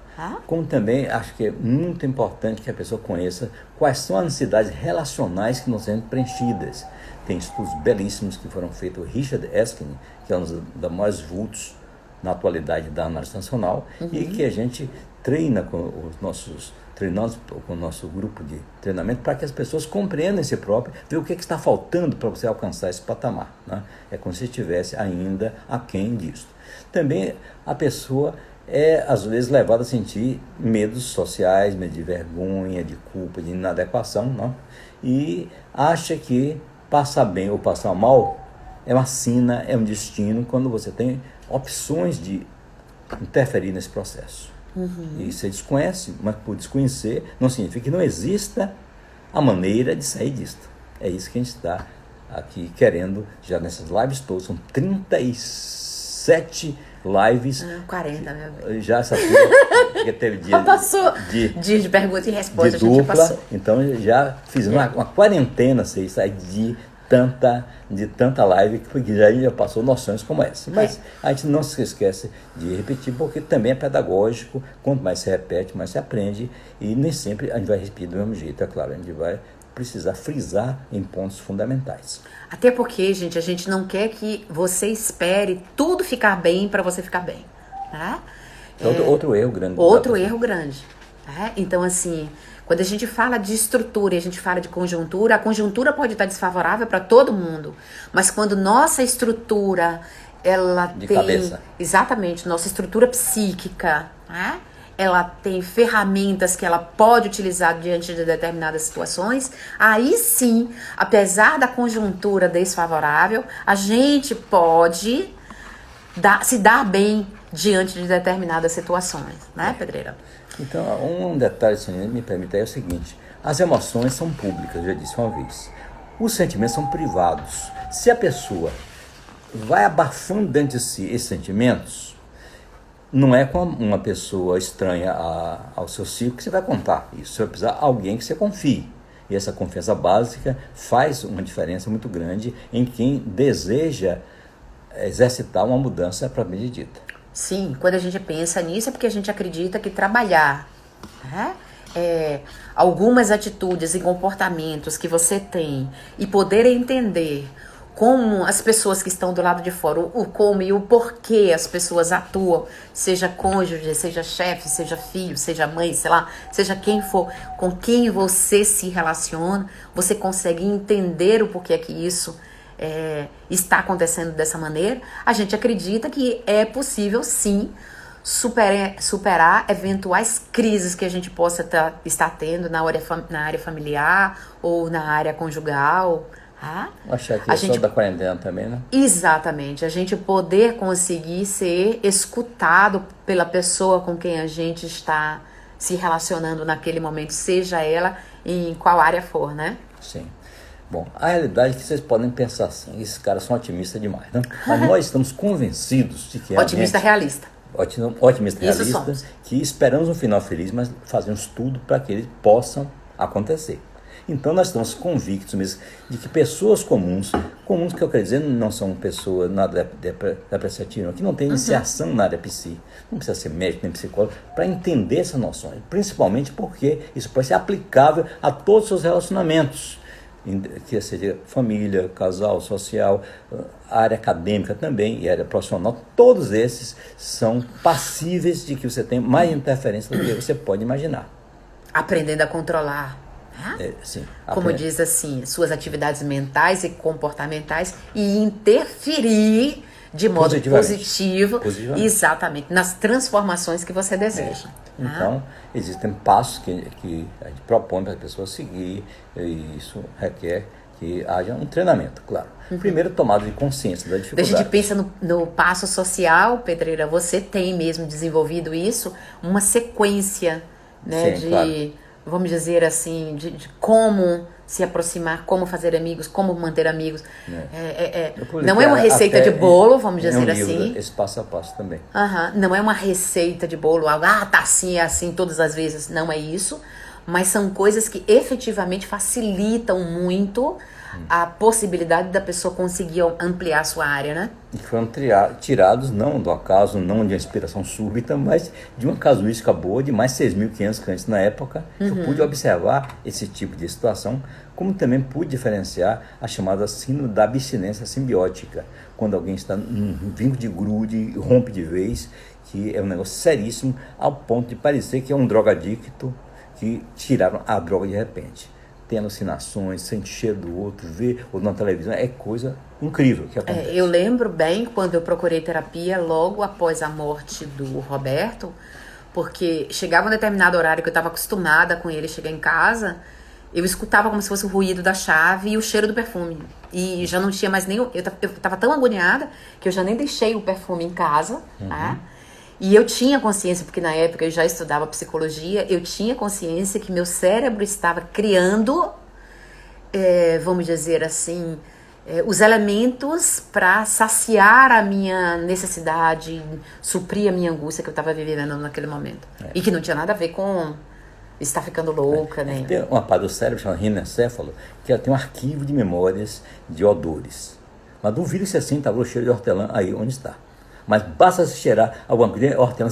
B: Como também acho que é muito importante que a pessoa conheça quais são as necessidades relacionais que não sendo preenchidas. Tem estudos belíssimos que foram feitos. O Richard Eskin, que é um dos maiores vultos na atualidade da análise nacional, e que a gente treina com os nossos treinantes, com o nosso grupo de treinamento, para que as pessoas compreendam si próprio, ver o que está faltando para você alcançar esse patamar. Né? É como se estivesse ainda aquém disso. Também a pessoa é, às vezes, levada a sentir medos sociais, medo de vergonha, de culpa, de inadequação, não? E acha que passar bem ou passar mal é uma sina, é um destino, quando você tem opções de interferir nesse processo. E você desconhece, mas por desconhecer não significa que não exista a maneira de sair disto. É isso que a gente está aqui querendo, já nessas lives todas, são 37 lives.
A: 40, meu bem.
B: Já essa turma, porque teve dia
A: dia de pergunta e resposta,
B: de
A: a gente
B: dupla,
A: passou.
B: então já fiz uma quarentena, sei, de tanta live que já passou noções como essa. Mas a gente não se esquece de repetir, porque também é pedagógico. Quanto mais se repete, mais se aprende, e nem sempre a gente vai repetir do mesmo jeito, é claro. A gente vai precisar frisar em pontos fundamentais.
A: Até porque, gente, a gente não quer que você espere tudo ficar bem para você ficar bem, né?
B: Outro erro grande.
A: Outro erro grande. Né? Então, assim, quando a gente fala de estrutura e a gente fala de conjuntura, a conjuntura pode estar desfavorável para todo mundo. Mas quando nossa estrutura, ela
B: de
A: tem...
B: cabeça.
A: Exatamente, nossa estrutura psíquica, né? Ela tem ferramentas que ela pode utilizar diante de determinadas situações, aí sim, apesar da conjuntura desfavorável, a gente pode se dar bem diante de determinadas situações, né, Pedreira?
B: Então, um detalhe, se me permite, é o seguinte: as emoções são públicas, já disse uma vez. Os sentimentos são privados. Se a pessoa vai abafando dentro de si esses sentimentos, não é com uma pessoa estranha ao seu círculo que você vai contar isso. Você vai precisar de alguém que você confie. E essa confiança básica faz uma diferença muito grande em quem deseja exercitar uma mudança propriamente dita.
A: Sim, quando a gente pensa nisso é porque a gente acredita que trabalhar, né, algumas atitudes e comportamentos que você tem e poder entender como as pessoas que estão do lado de fora, o como e o porquê as pessoas atuam, seja cônjuge, seja chefe, seja filho, seja mãe, sei lá, seja quem for, com quem você se relaciona, você consegue entender o porquê que isso está acontecendo dessa maneira. A gente acredita que é possível, sim, superar eventuais crises que a gente possa estar tendo na área familiar ou na área conjugal.
B: Achar que é só da quarentena também, né?
A: Exatamente. A gente poder conseguir ser escutado pela pessoa com quem a gente está se relacionando naquele momento, seja ela em qual área for, né?
B: Sim. Bom, a realidade é que vocês podem pensar assim, esses caras são otimistas demais, né? Mas nós estamos convencidos de que
A: otimista realista.
B: Otimista
A: Isso
B: realista,
A: somos.
B: que esperamos um final feliz, mas fazemos tudo para que eles possam acontecer. Então nós estamos convictos mesmo de que pessoas comuns que eu quero dizer não são pessoas nada depreciativas, que não têm iniciação na área psi, não precisa ser médico nem psicólogo, para entender essas noções, principalmente porque isso pode ser aplicável a todos os seus relacionamentos, que seja família, casal, social, área acadêmica também e área profissional, todos esses são passíveis de que você tenha mais interferência do que você pode imaginar.
A: Aprendendo a controlar.
B: Sim,
A: como diz assim, suas atividades mentais e comportamentais e interferir de modo positivo, exatamente, nas transformações que você deseja.
B: Então, existem passos que a gente propõe para as pessoas seguir, e isso requer que haja um treinamento, claro. Primeiro, tomada de consciência da dificuldade.
A: A gente pensa no passo social, Pedreira, você tem mesmo desenvolvido isso, uma sequência, né,
B: sim, claro.
A: Vamos dizer assim, de como se aproximar, como fazer amigos, como manter amigos. Não é uma receita de bolo, vamos dizer assim.
B: Esse passo a passo também.
A: Não é uma receita de bolo, algo, tá assim, é assim todas as vezes. Não é isso. Mas são coisas que efetivamente facilitam muito a possibilidade da pessoa conseguir ampliar a sua área, né?
B: E foram tirados não do acaso, não de uma inspiração súbita, mas de uma casuística boa de mais 6.500 crentes na época, que eu pude observar esse tipo de situação, como também pude diferenciar a chamada síndrome da abstinência simbiótica, quando alguém está num vínculo de grude, rompe de vez, que é um negócio seríssimo, ao ponto de parecer que é um drogadicto que tiraram a droga de repente. Tem alucinações, sente cheiro do outro, vê ou na televisão, é coisa incrível que acontece.
A: Eu lembro bem quando eu procurei terapia logo após a morte do Roberto, porque chegava um determinado horário que eu estava acostumada com ele chegar em casa, eu escutava como se fosse o ruído da chave e o cheiro do perfume. E já não tinha mais nem... Eu estava tão agoniada que eu já nem deixei o perfume em casa, tá? E eu tinha consciência, porque na época eu já estudava psicologia, eu tinha consciência que meu cérebro estava criando, vamos dizer assim, os elementos para saciar a minha necessidade, suprir a minha angústia que eu estava vivendo naquele momento. E que não tinha nada a ver com estar ficando louca, né?
B: Tem uma parte do cérebro chamada rinencéfalo, que ela tem um arquivo de memórias de odores. Mas duvido que você sinta o cheiro de hortelã aí onde está. Mas basta você cheirar alguma coisa, hortelã,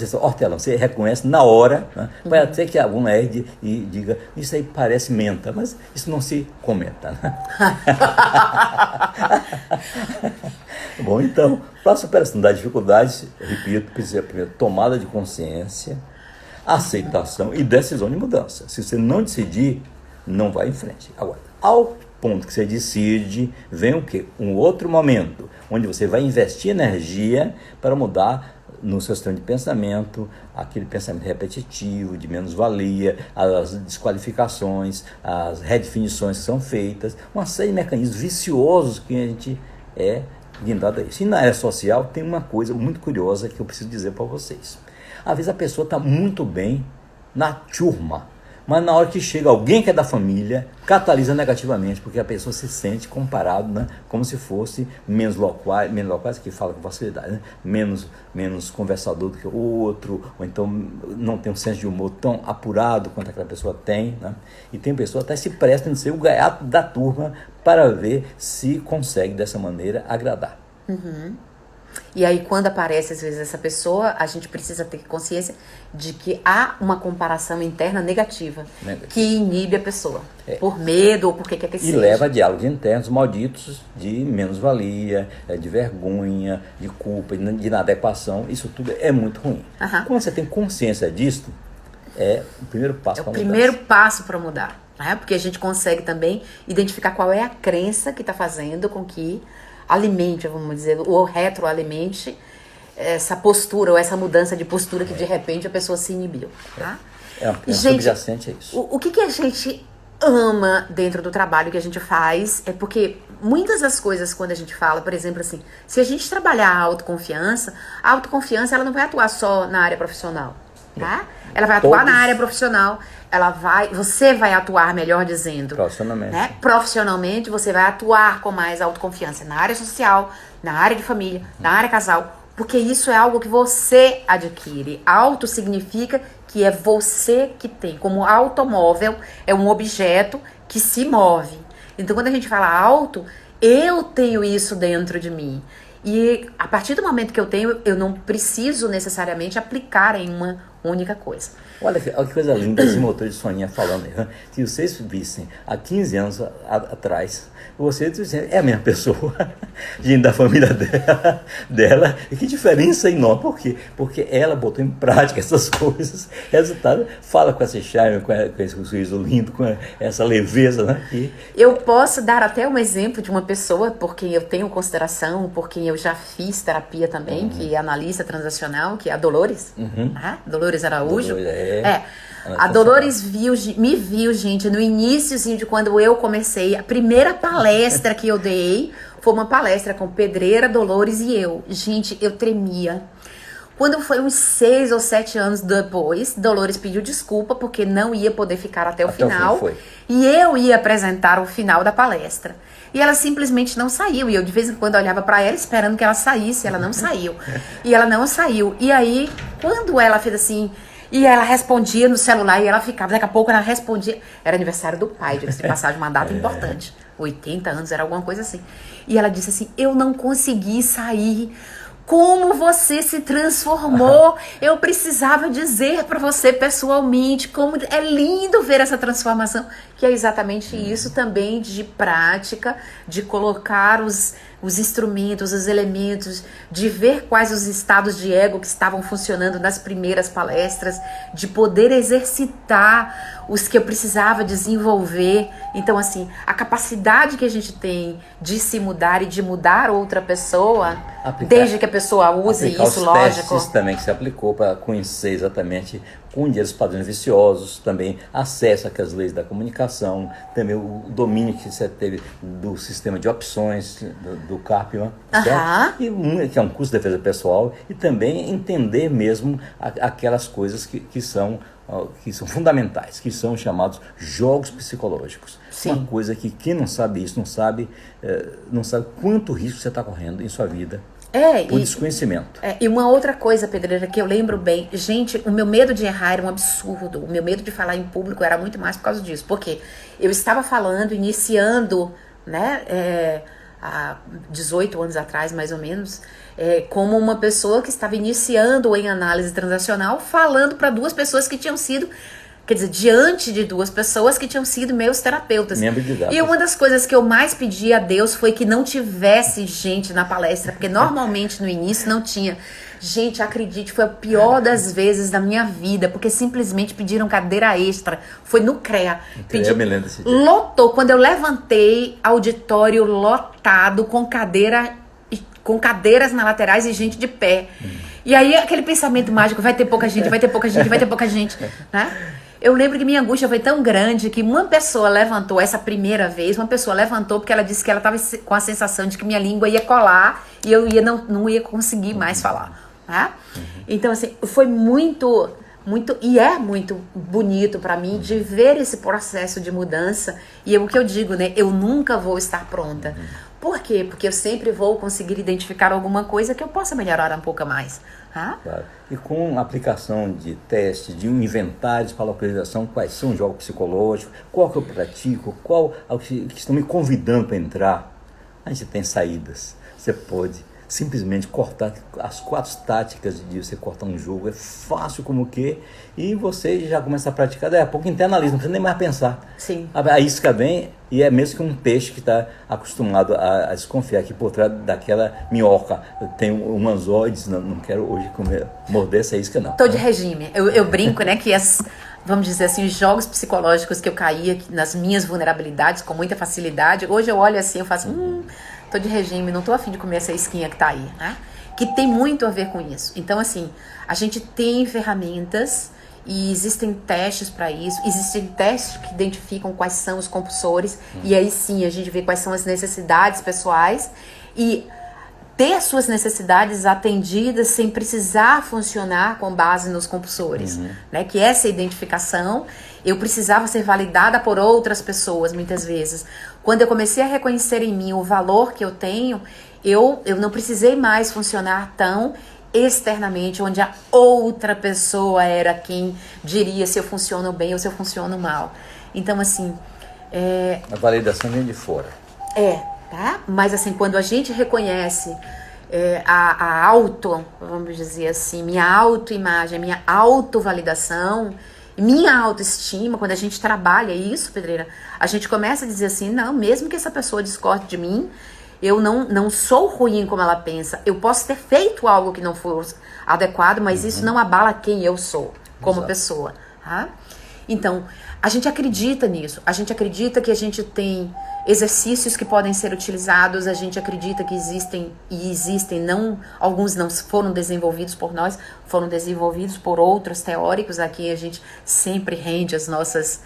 B: você reconhece na hora, né? Pode ser que algum ergue e diga, isso aí parece menta, mas isso não se comenta, né? Bom, então, para a superação das dificuldades, repito, precisa primeiro tomada de consciência, aceitação e decisão de mudança. Se você não decidir, não vai em frente. Agora, ao ponto que você decide, vem o quê? Um outro momento, onde você vai investir energia para mudar no seu sistema de pensamento, aquele pensamento repetitivo, de menos-valia, as desqualificações, as redefinições que são feitas, uma série de mecanismos viciosos que a gente é guindado a isso. E na área social tem uma coisa muito curiosa que eu preciso dizer para vocês. Às vezes a pessoa está muito bem na turma, mas na hora que chega alguém que é da família, catalisa negativamente, porque a pessoa se sente comparado, né, como se fosse menos loquaz, que fala com facilidade, né, menos conversador do que o outro, ou então não tem um senso de humor tão apurado quanto aquela pessoa tem, né, e tem pessoa até se presta em ser o gaiato da turma para ver se consegue dessa maneira agradar.
A: E aí, quando aparece, às vezes, essa pessoa, a gente precisa ter consciência de que há uma comparação interna negativa que inibe a pessoa, por medo ou por que quer que seja.
B: E leva a diálogos internos malditos de menos-valia, de vergonha, de culpa, de inadequação. Isso tudo é muito ruim. Quando você tem consciência disso, é o primeiro passo para mudar. É o primeiro passo para mudar.
A: Porque a gente consegue também identificar qual é a crença que está fazendo com que alimente, vamos dizer, ou retroalimente essa postura ou essa mudança de postura que de repente a pessoa se inibiu.
B: Subjacente a isso.
A: O que a gente ama dentro do trabalho que a gente faz é porque muitas das coisas quando a gente fala, por exemplo, assim, se a gente trabalhar a autoconfiança ela não vai atuar só na área profissional, tá? Ela vai atuar na área profissional, você vai atuar, melhor dizendo,
B: profissionalmente.
A: Né? Profissionalmente, você vai atuar com mais autoconfiança na área social, na área de família, na área casal, porque isso é algo que você adquire. Auto significa que é você que tem, como automóvel é um objeto que se move. Então, quando a gente fala auto, eu tenho isso dentro de mim. E a partir do momento que eu tenho, eu não preciso necessariamente aplicar em uma única coisa.
B: Olha que coisa linda esse motor de Soninha falando. Se vocês vissem há 15 anos atrás, você é a mesma pessoa, gente da família dela. E que diferença enorme. Por quê? Porque ela botou em prática essas coisas. Resultado, fala com esse charme, com esse sorriso lindo, com essa leveza, né?
A: Eu posso dar até um exemplo de uma pessoa por quem eu tenho consideração, por quem eu já fiz terapia também, que é analista transacional, que é a Dolores. Dolores Araújo. A Dolores me viu, gente, no iníciozinho de quando eu comecei. A primeira palestra que eu dei foi uma palestra com Pedreira, Dolores e eu. Gente, eu tremia. Quando foi uns 6 ou 7 anos depois, Dolores pediu desculpa porque não ia poder ficar até o final. E eu ia apresentar o final da palestra. E ela simplesmente não saiu. E eu de vez em quando olhava pra ela esperando que ela saísse. Ela não saiu. E ela não saiu. E aí, quando ela fez assim... E ela respondia no celular e ela ficava. Daqui a pouco ela respondia. Era aniversário do pai, diga-se de passagem, uma data importante. 80 anos, era alguma coisa assim. E ela disse assim, eu não consegui sair. Como você se transformou. Eu precisava dizer para você pessoalmente como é lindo ver essa transformação. Que é exatamente isso também de prática, de colocar os instrumentos, os elementos, de ver quais os estados de ego que estavam funcionando nas primeiras palestras, de poder exercitar os que eu precisava desenvolver. Então, assim, a capacidade que a gente tem de se mudar e de mudar outra pessoa, desde que a pessoa use isso, lógico.
B: Testes também que se aplicou para conhecer exatamente onde os padrões viciosos, também acesso às leis da comunicação, também o domínio que você teve do sistema de opções do Kaplan, e que é um curso de defesa pessoal, e também entender mesmo aquelas coisas que são fundamentais, que são chamados jogos psicológicos.
A: Sim.
B: Uma coisa que quem não sabe isso, não sabe quanto risco você está correndo em sua vida. Por desconhecimento.
A: E uma outra coisa, Pedreira, que eu lembro bem, gente, o meu medo de errar era um absurdo. O meu medo de falar em público era muito mais por causa disso. Porque eu estava falando, iniciando, né, há 18 anos atrás, mais ou menos, como uma pessoa que estava iniciando em análise transacional, falando para 2 pessoas que tinham sido... Quer dizer, diante de 2 pessoas que tinham sido meus terapeutas. E uma das coisas que eu mais pedi a Deus foi que não tivesse gente na palestra, porque normalmente no início não tinha. Gente, acredite, foi a pior das vezes da minha vida, porque simplesmente pediram cadeira extra. Foi no CREA.
B: Eu me lembro desse dia.
A: Lotou. Quando eu levantei, auditório lotado, com cadeiras na laterais e gente de pé. E aí aquele pensamento mágico, vai ter pouca gente, vai ter pouca gente, vai ter pouca gente, né? Eu lembro que minha angústia foi tão grande que uma pessoa levantou, essa primeira vez, porque ela disse que ela estava com a sensação de que minha língua ia colar e eu não ia conseguir mais falar. Tá? Então, assim, foi muito e é muito bonito para mim de ver esse processo de mudança. E o que eu digo, né? Eu nunca vou estar pronta. Por quê? Porque eu sempre vou conseguir identificar alguma coisa que eu possa melhorar um pouco mais.
B: Claro. E com a aplicação de testes, de um inventário para a localização, quais são os jogos psicológicos, qual que eu pratico, qual que estão me convidando para entrar, a gente tem saídas. Você pode simplesmente cortar as 4 táticas de você cortar um jogo, é fácil como que, e você já começa a praticar, daí a pouco internaliza, não precisa nem mais pensar.
A: Sim.
B: A isca vem e é mesmo que um peixe que está acostumado a desconfiar que por trás daquela minhoca tem um anzóides, não quero hoje morder essa isca não.
A: Tô de regime. Eu brinco, né, que vamos dizer assim, os jogos psicológicos que eu caía nas minhas vulnerabilidades com muita facilidade, hoje eu olho assim, eu faço, tô de regime, não tô a fim de comer essa isquinha que tá aí, né? Que tem muito a ver com isso. Então, assim, a gente tem ferramentas e existem testes para isso, existem testes que identificam quais são os compulsores, e aí sim a gente vê quais são as necessidades pessoais e ter as suas necessidades atendidas sem precisar funcionar com base nos compulsores, né? Que essa identificação, eu precisava ser validada por outras pessoas, muitas vezes. Quando eu comecei a reconhecer em mim o valor que eu tenho, eu não precisei mais funcionar tão externamente, onde a outra pessoa era quem diria se eu funciono bem ou se eu funciono mal. Então, assim...
B: A validação vem de fora.
A: Tá? Mas assim, quando a gente reconhece vamos dizer assim, minha autoimagem, minha autovalidação, minha autoestima, quando a gente trabalha isso, Pedreira, a gente começa a dizer assim, não, mesmo que essa pessoa discorde de mim, eu não sou ruim como ela pensa, eu posso ter feito algo que não for adequado, mas isso não abala quem eu sou como pessoa. Tá? Então, a gente acredita nisso, a gente acredita que a gente tem exercícios que podem ser utilizados, a gente acredita que existem, não, alguns não foram desenvolvidos por nós, foram desenvolvidos por outros teóricos. Aqui a gente sempre rende as nossas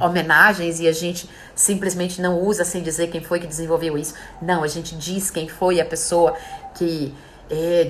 A: homenagens e a gente simplesmente não usa sem dizer quem foi que desenvolveu isso. Não, a gente diz quem foi a pessoa que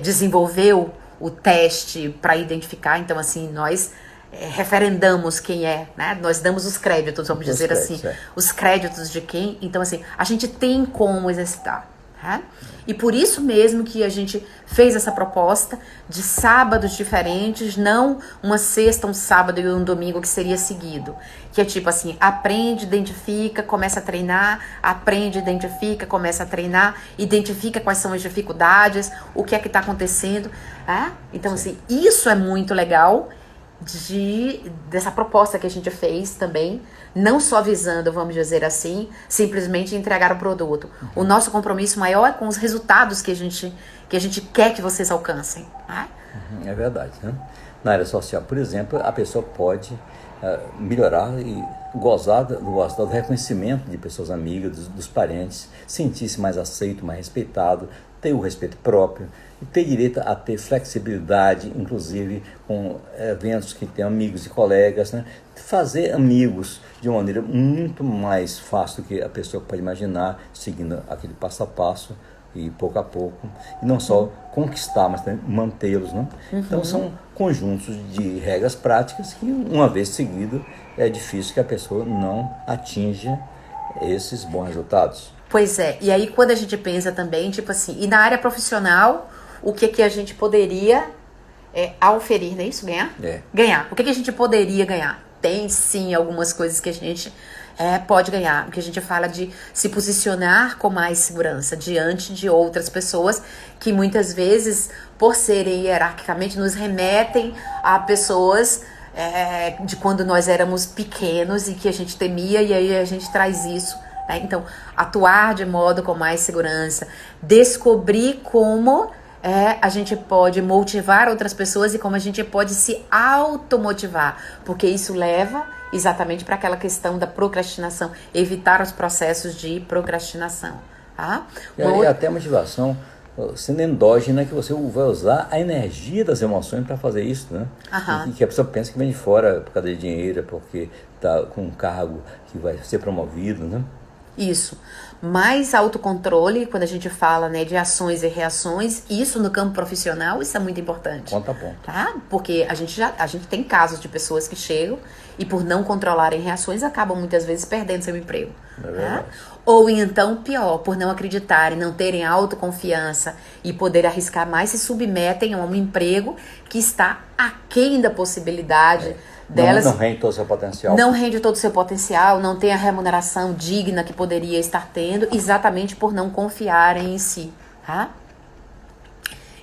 A: desenvolveu o teste para identificar. Então, assim, nós referendamos quem é, né? Nós damos os créditos, vamos dizer assim, os créditos de quem. Então, assim, a gente tem como exercitar, tá? E por isso mesmo que a gente fez essa proposta de sábados diferentes, não uma sexta, um sábado e um domingo que seria seguido. Que é tipo assim, aprende, identifica, começa a treinar, aprende, identifica, começa a treinar, identifica quais são as dificuldades, o que é que está acontecendo, tá? Então, assim, isso é muito legal dessa proposta que a gente fez também, não só visando, vamos dizer assim, simplesmente entregar o produto. O nosso compromisso maior é com os resultados que a gente quer que vocês alcancem. Né?
B: É verdade. Né? Na área social, por exemplo, a pessoa pode melhorar e gozar do reconhecimento de pessoas amigas, dos parentes, sentir-se mais aceito, mais respeitado, ter o respeito próprio, e ter direito a ter flexibilidade, inclusive com eventos que tem amigos e colegas, né? Fazer amigos de uma maneira muito mais fácil do que a pessoa pode imaginar, seguindo aquele passo a passo e pouco a pouco, e não só conquistar, mas também mantê-los, né? Então são conjuntos de regras práticas que, uma vez seguido, é difícil que a pessoa não atinja esses bons resultados.
A: Pois é, e aí quando a gente pensa também, tipo assim, e na área profissional, o que a gente poderia auferir, não é isso? Ganhar? Ganhar. O que a gente poderia ganhar? Tem sim algumas coisas que a gente pode ganhar. O que a gente fala de se posicionar com mais segurança diante de outras pessoas que muitas vezes, por serem hierarquicamente, nos remetem a pessoas de quando nós éramos pequenos e que a gente temia, e aí a gente traz isso. Então, atuar de modo com mais segurança, descobrir como a gente pode motivar outras pessoas e como a gente pode se automotivar, porque isso leva exatamente para aquela questão da procrastinação, evitar os processos de procrastinação. Tá?
B: E aí até a motivação sendo endógena, que você vai usar a energia das emoções para fazer isso, né? E que a pessoa pensa que vem de fora por causa de dinheiro, porque está com um cargo que vai ser promovido, né?
A: Isso. Mais autocontrole, quando a gente fala, né, de ações e reações, isso no campo profissional, isso é muito importante.
B: Ponto a ponto.
A: Tá? Porque a gente tem casos de pessoas que chegam e por não controlarem reações acabam muitas vezes perdendo seu emprego. Tá? Ou então, pior, por não acreditarem, não terem autoconfiança e poder arriscar mais, se submetem a um emprego que está aquém da possibilidade delas.
B: Não rende todo o seu potencial.
A: Não rende todo o seu potencial, não tem a remuneração digna que poderia estar tendo, exatamente por não confiarem em si. Tá?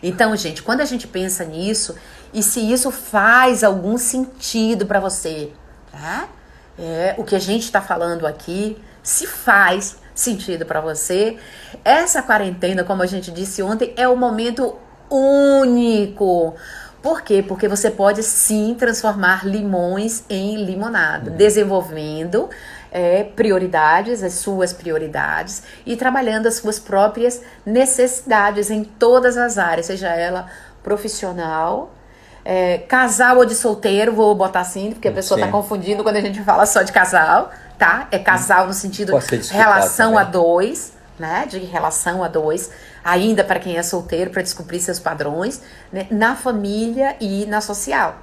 A: Então, gente, quando a gente pensa nisso, e se isso faz algum sentido para você, tá? O que a gente está falando aqui, se faz sentido para você, essa quarentena, como a gente disse ontem, é um momento único. Por quê? Porque você pode sim transformar limões em limonada, desenvolvendo prioridades, as suas prioridades, e trabalhando as suas próprias necessidades em todas as áreas, seja ela profissional, casal ou de solteiro, vou botar assim, porque a pessoa está confundindo quando a gente fala só de casal, tá? É casal no sentido de relação a dois, né? De relação a dois, ainda para quem é solteiro, para descobrir seus padrões, né? Na família e na social.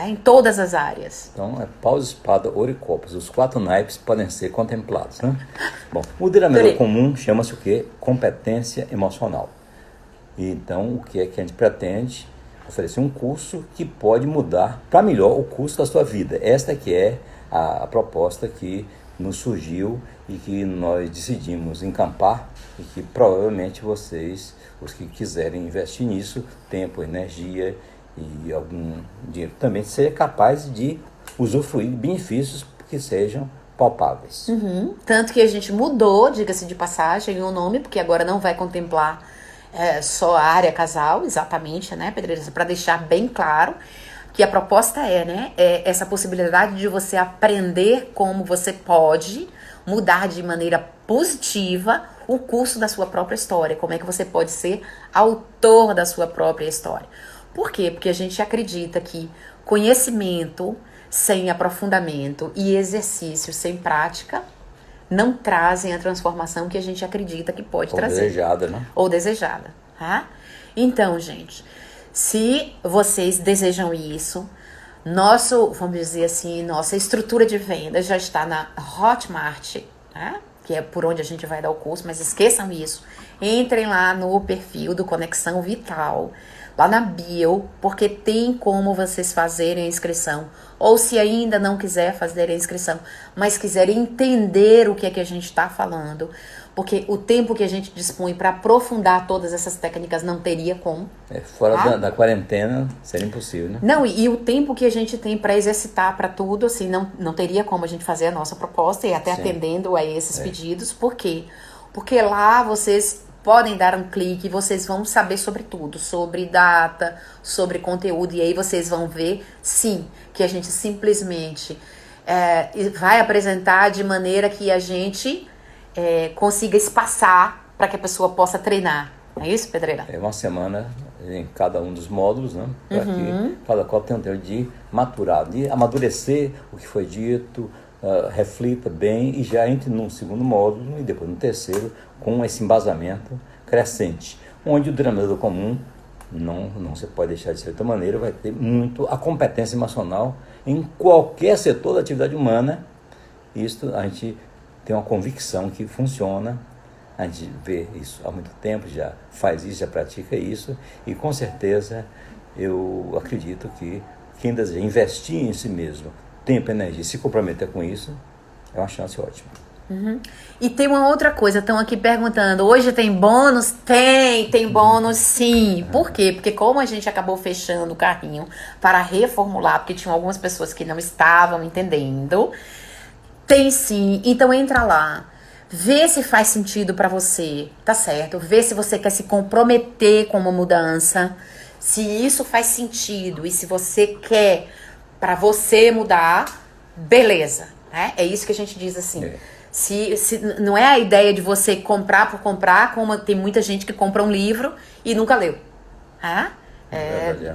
A: Em todas as áreas.
B: Então, paus, espada, ouro e copas. Os 4 naipes podem ser contemplados, né? Bom, o denominador comum chama-se o quê? Competência emocional. E então, o que é que a gente pretende? Oferecer um curso que pode mudar para melhor o curso da sua vida. Esta que é a proposta que nos surgiu e que nós decidimos encampar e que provavelmente vocês, os que quiserem investir nisso, tempo, energia e algum dinheiro também, ser capaz de usufruir de benefícios que sejam palpáveis.
A: Tanto que a gente mudou, diga-se de passagem, o nome, porque agora não vai contemplar só a área casal, exatamente, né, Pedreira? Para deixar bem claro que a proposta é essa possibilidade de você aprender como você pode mudar de maneira positiva o curso da sua própria história, como é que você pode ser autor da sua própria história. Por quê? Porque a gente acredita que conhecimento sem aprofundamento e exercício sem prática não trazem a transformação que a gente acredita que pode trazer.
B: Ou desejada, né?
A: Ou desejada, tá? Então, gente, se vocês desejam isso, vamos dizer assim, nossa estrutura de venda já está na Hotmart, né? Que é por onde a gente vai dar o curso, mas esqueçam isso. Entrem lá no perfil do Conexão Vital, lá na bio, porque tem como vocês fazerem a inscrição. Ou se ainda não quiser fazer a inscrição, mas quiser entender o que é que a gente está falando, porque o tempo que a gente dispõe para aprofundar todas essas técnicas não teria como.
B: Fora da quarentena seria impossível, né?
A: Não, e o tempo que a gente tem para exercitar para tudo, assim, não teria como a gente fazer a nossa proposta e até atendendo a esses pedidos. Por quê? Porque lá vocês podem dar um clique e vocês vão saber sobre tudo, sobre data, sobre conteúdo, e aí vocês vão ver, sim, que a gente simplesmente vai apresentar de maneira que a gente consiga espaçar para que a pessoa possa treinar. É isso, Pedreira?
B: É uma semana em cada um dos módulos, né? Para que cada qual tenha um tempo de maturar, de amadurecer o que foi dito, reflita bem e já entre num segundo módulo e depois no terceiro com esse embasamento crescente, onde o denominador comum não se pode deixar de certa maneira, vai ter muito a competência emocional em qualquer setor da atividade humana. Isto a gente tem uma convicção que funciona, a gente vê isso há muito tempo, já faz isso, já pratica isso, e com certeza eu acredito que quem deseja investir em si mesmo, tempo, energia, se comprometer com isso, é uma chance ótima.
A: E tem uma outra coisa, estão aqui perguntando, hoje tem bônus? Tem bônus sim. Por quê? Porque como a gente acabou fechando o carrinho para reformular, porque tinham algumas pessoas que não estavam entendendo, tem sim. Então entra lá, vê se faz sentido para você, tá certo? Vê se você quer se comprometer com uma mudança, se isso faz sentido e se você quer para você mudar, beleza, né? É isso que a gente diz assim. Se não é a ideia de você comprar por comprar, como tem muita gente que compra um livro e nunca leu.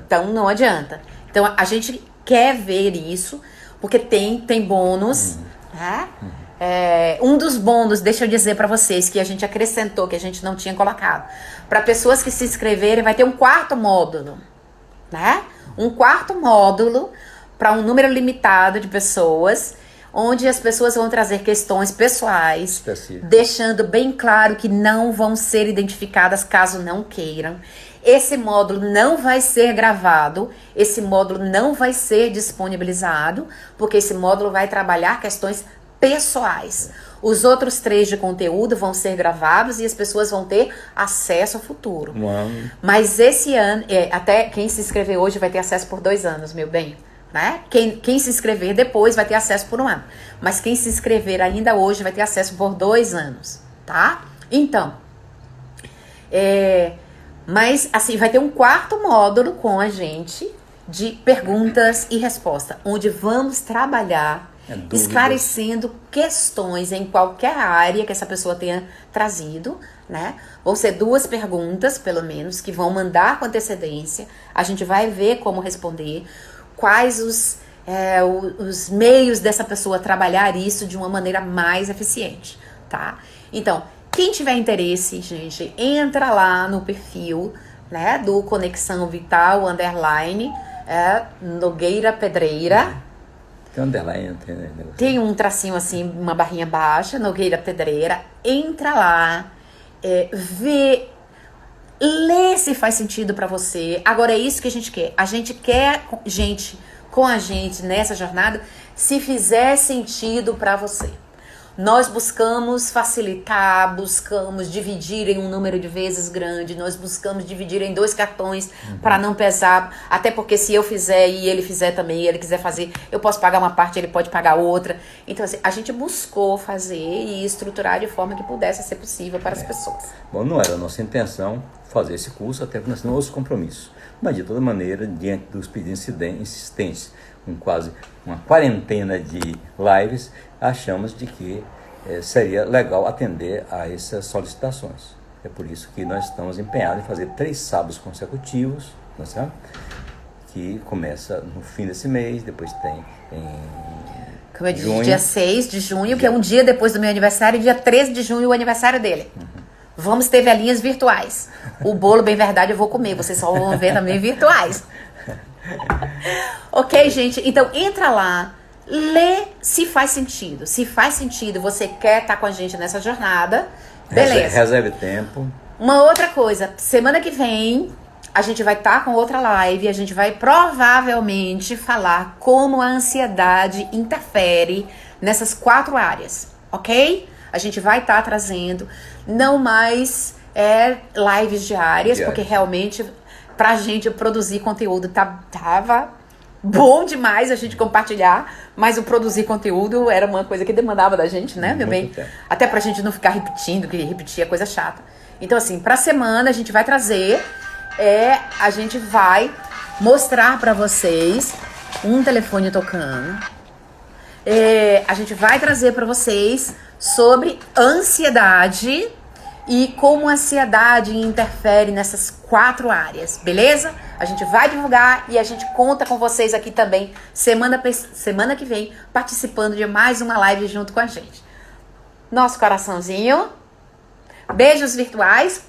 A: Então não adianta. Então a gente quer ver isso, porque tem bônus. Um dos bônus, deixa eu dizer para vocês, que a gente acrescentou, que a gente não tinha colocado. Para pessoas que se inscreverem, vai ter um 4º módulo. Né? Um 4º módulo para um número limitado de pessoas, onde as pessoas vão trazer questões pessoais, deixando bem claro que não vão ser identificadas caso não queiram. Esse módulo não vai ser gravado, esse módulo não vai ser disponibilizado, porque esse módulo vai trabalhar questões pessoais. Os outros 3 de conteúdo vão ser gravados e as pessoas vão ter acesso ao futuro.
B: Uau.
A: Mas esse ano, até quem se inscrever hoje vai ter acesso por 2 anos, meu bem. Né? Quem se inscrever depois vai ter acesso por 1 ano. Mas quem se inscrever ainda hoje vai ter acesso por 2 anos, tá? Então, mas assim, vai ter um 4º módulo com a gente de perguntas e respostas, onde vamos trabalhar esclarecendo questões em qualquer área que essa pessoa tenha trazido, né? Vão ser 2 perguntas, pelo menos, que vão mandar com antecedência. A gente vai ver como responder, quais os meios dessa pessoa trabalhar isso de uma maneira mais eficiente, tá? Então, quem tiver interesse, gente, entra lá no perfil, né, do Conexão Vital _ Nogueira Pedreira.
B: Tem underline,
A: tem um tracinho assim, uma barrinha baixa, Nogueira Pedreira. Entra lá, vê, lê se faz sentido pra você. Agora é isso que a gente quer. A gente quer gente com a gente nessa jornada, se fizer sentido pra você. Nós buscamos facilitar, buscamos dividir em um número de vezes grande, nós buscamos dividir em 2 cartões para não pesar, até porque se eu fizer e ele fizer também, e ele quiser fazer, eu posso pagar uma parte, ele pode pagar outra. Então assim, a gente buscou fazer e estruturar de forma que pudesse ser possível para as pessoas.
B: Bom, não era a nossa intenção fazer esse curso, até porque nós temos outros compromissos. Mas de toda maneira, diante dos pedidos insistentes, com quase uma quarentena de lives, achamos de que seria legal atender a essas solicitações. É por isso que nós estamos empenhados em fazer 3 sábados consecutivos, não sabe? Que começa no fim desse mês, depois tem
A: Como eu disse, dia 6 de junho, que é um dia depois do meu aniversário, e dia 13 de junho, o aniversário dele. Vamos ter velhinhas virtuais. O bolo, bem verdade, eu vou comer, vocês só vão ver também virtuais. Ok, gente? Então, entra lá, lê se faz sentido. Se faz sentido, você quer estar com a gente nessa jornada, beleza.
B: Reserve tempo.
A: Uma outra coisa, semana que vem, a gente vai estar com outra live, a gente vai provavelmente falar como a ansiedade interfere nessas 4 áreas, ok? A gente vai estar trazendo, não mais lives diárias, porque realmente pra gente produzir conteúdo tava bom demais a gente compartilhar, mas o produzir conteúdo era uma coisa que demandava da gente, né, meu bem? Até pra gente não ficar repetindo, que repetir é coisa chata. Então, assim, pra semana a gente vai trazer, a gente vai mostrar pra vocês um telefone tocando. A gente vai trazer pra vocês sobre ansiedade e como a ansiedade interfere nessas 4 áreas, beleza? A gente vai divulgar e a gente conta com vocês aqui também semana que vem, participando de mais uma live junto com a gente. Nosso coraçãozinho, beijos virtuais,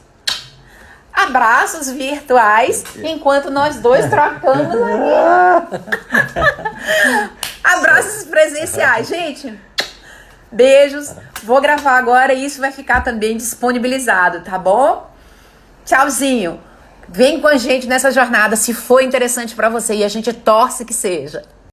A: abraços virtuais, enquanto nós dois trocamos abraços presenciais, gente. Beijos, vou gravar agora e isso vai ficar também disponibilizado, tá bom? Tchauzinho. Vem com a gente nessa jornada se for interessante pra você e a gente torce que seja.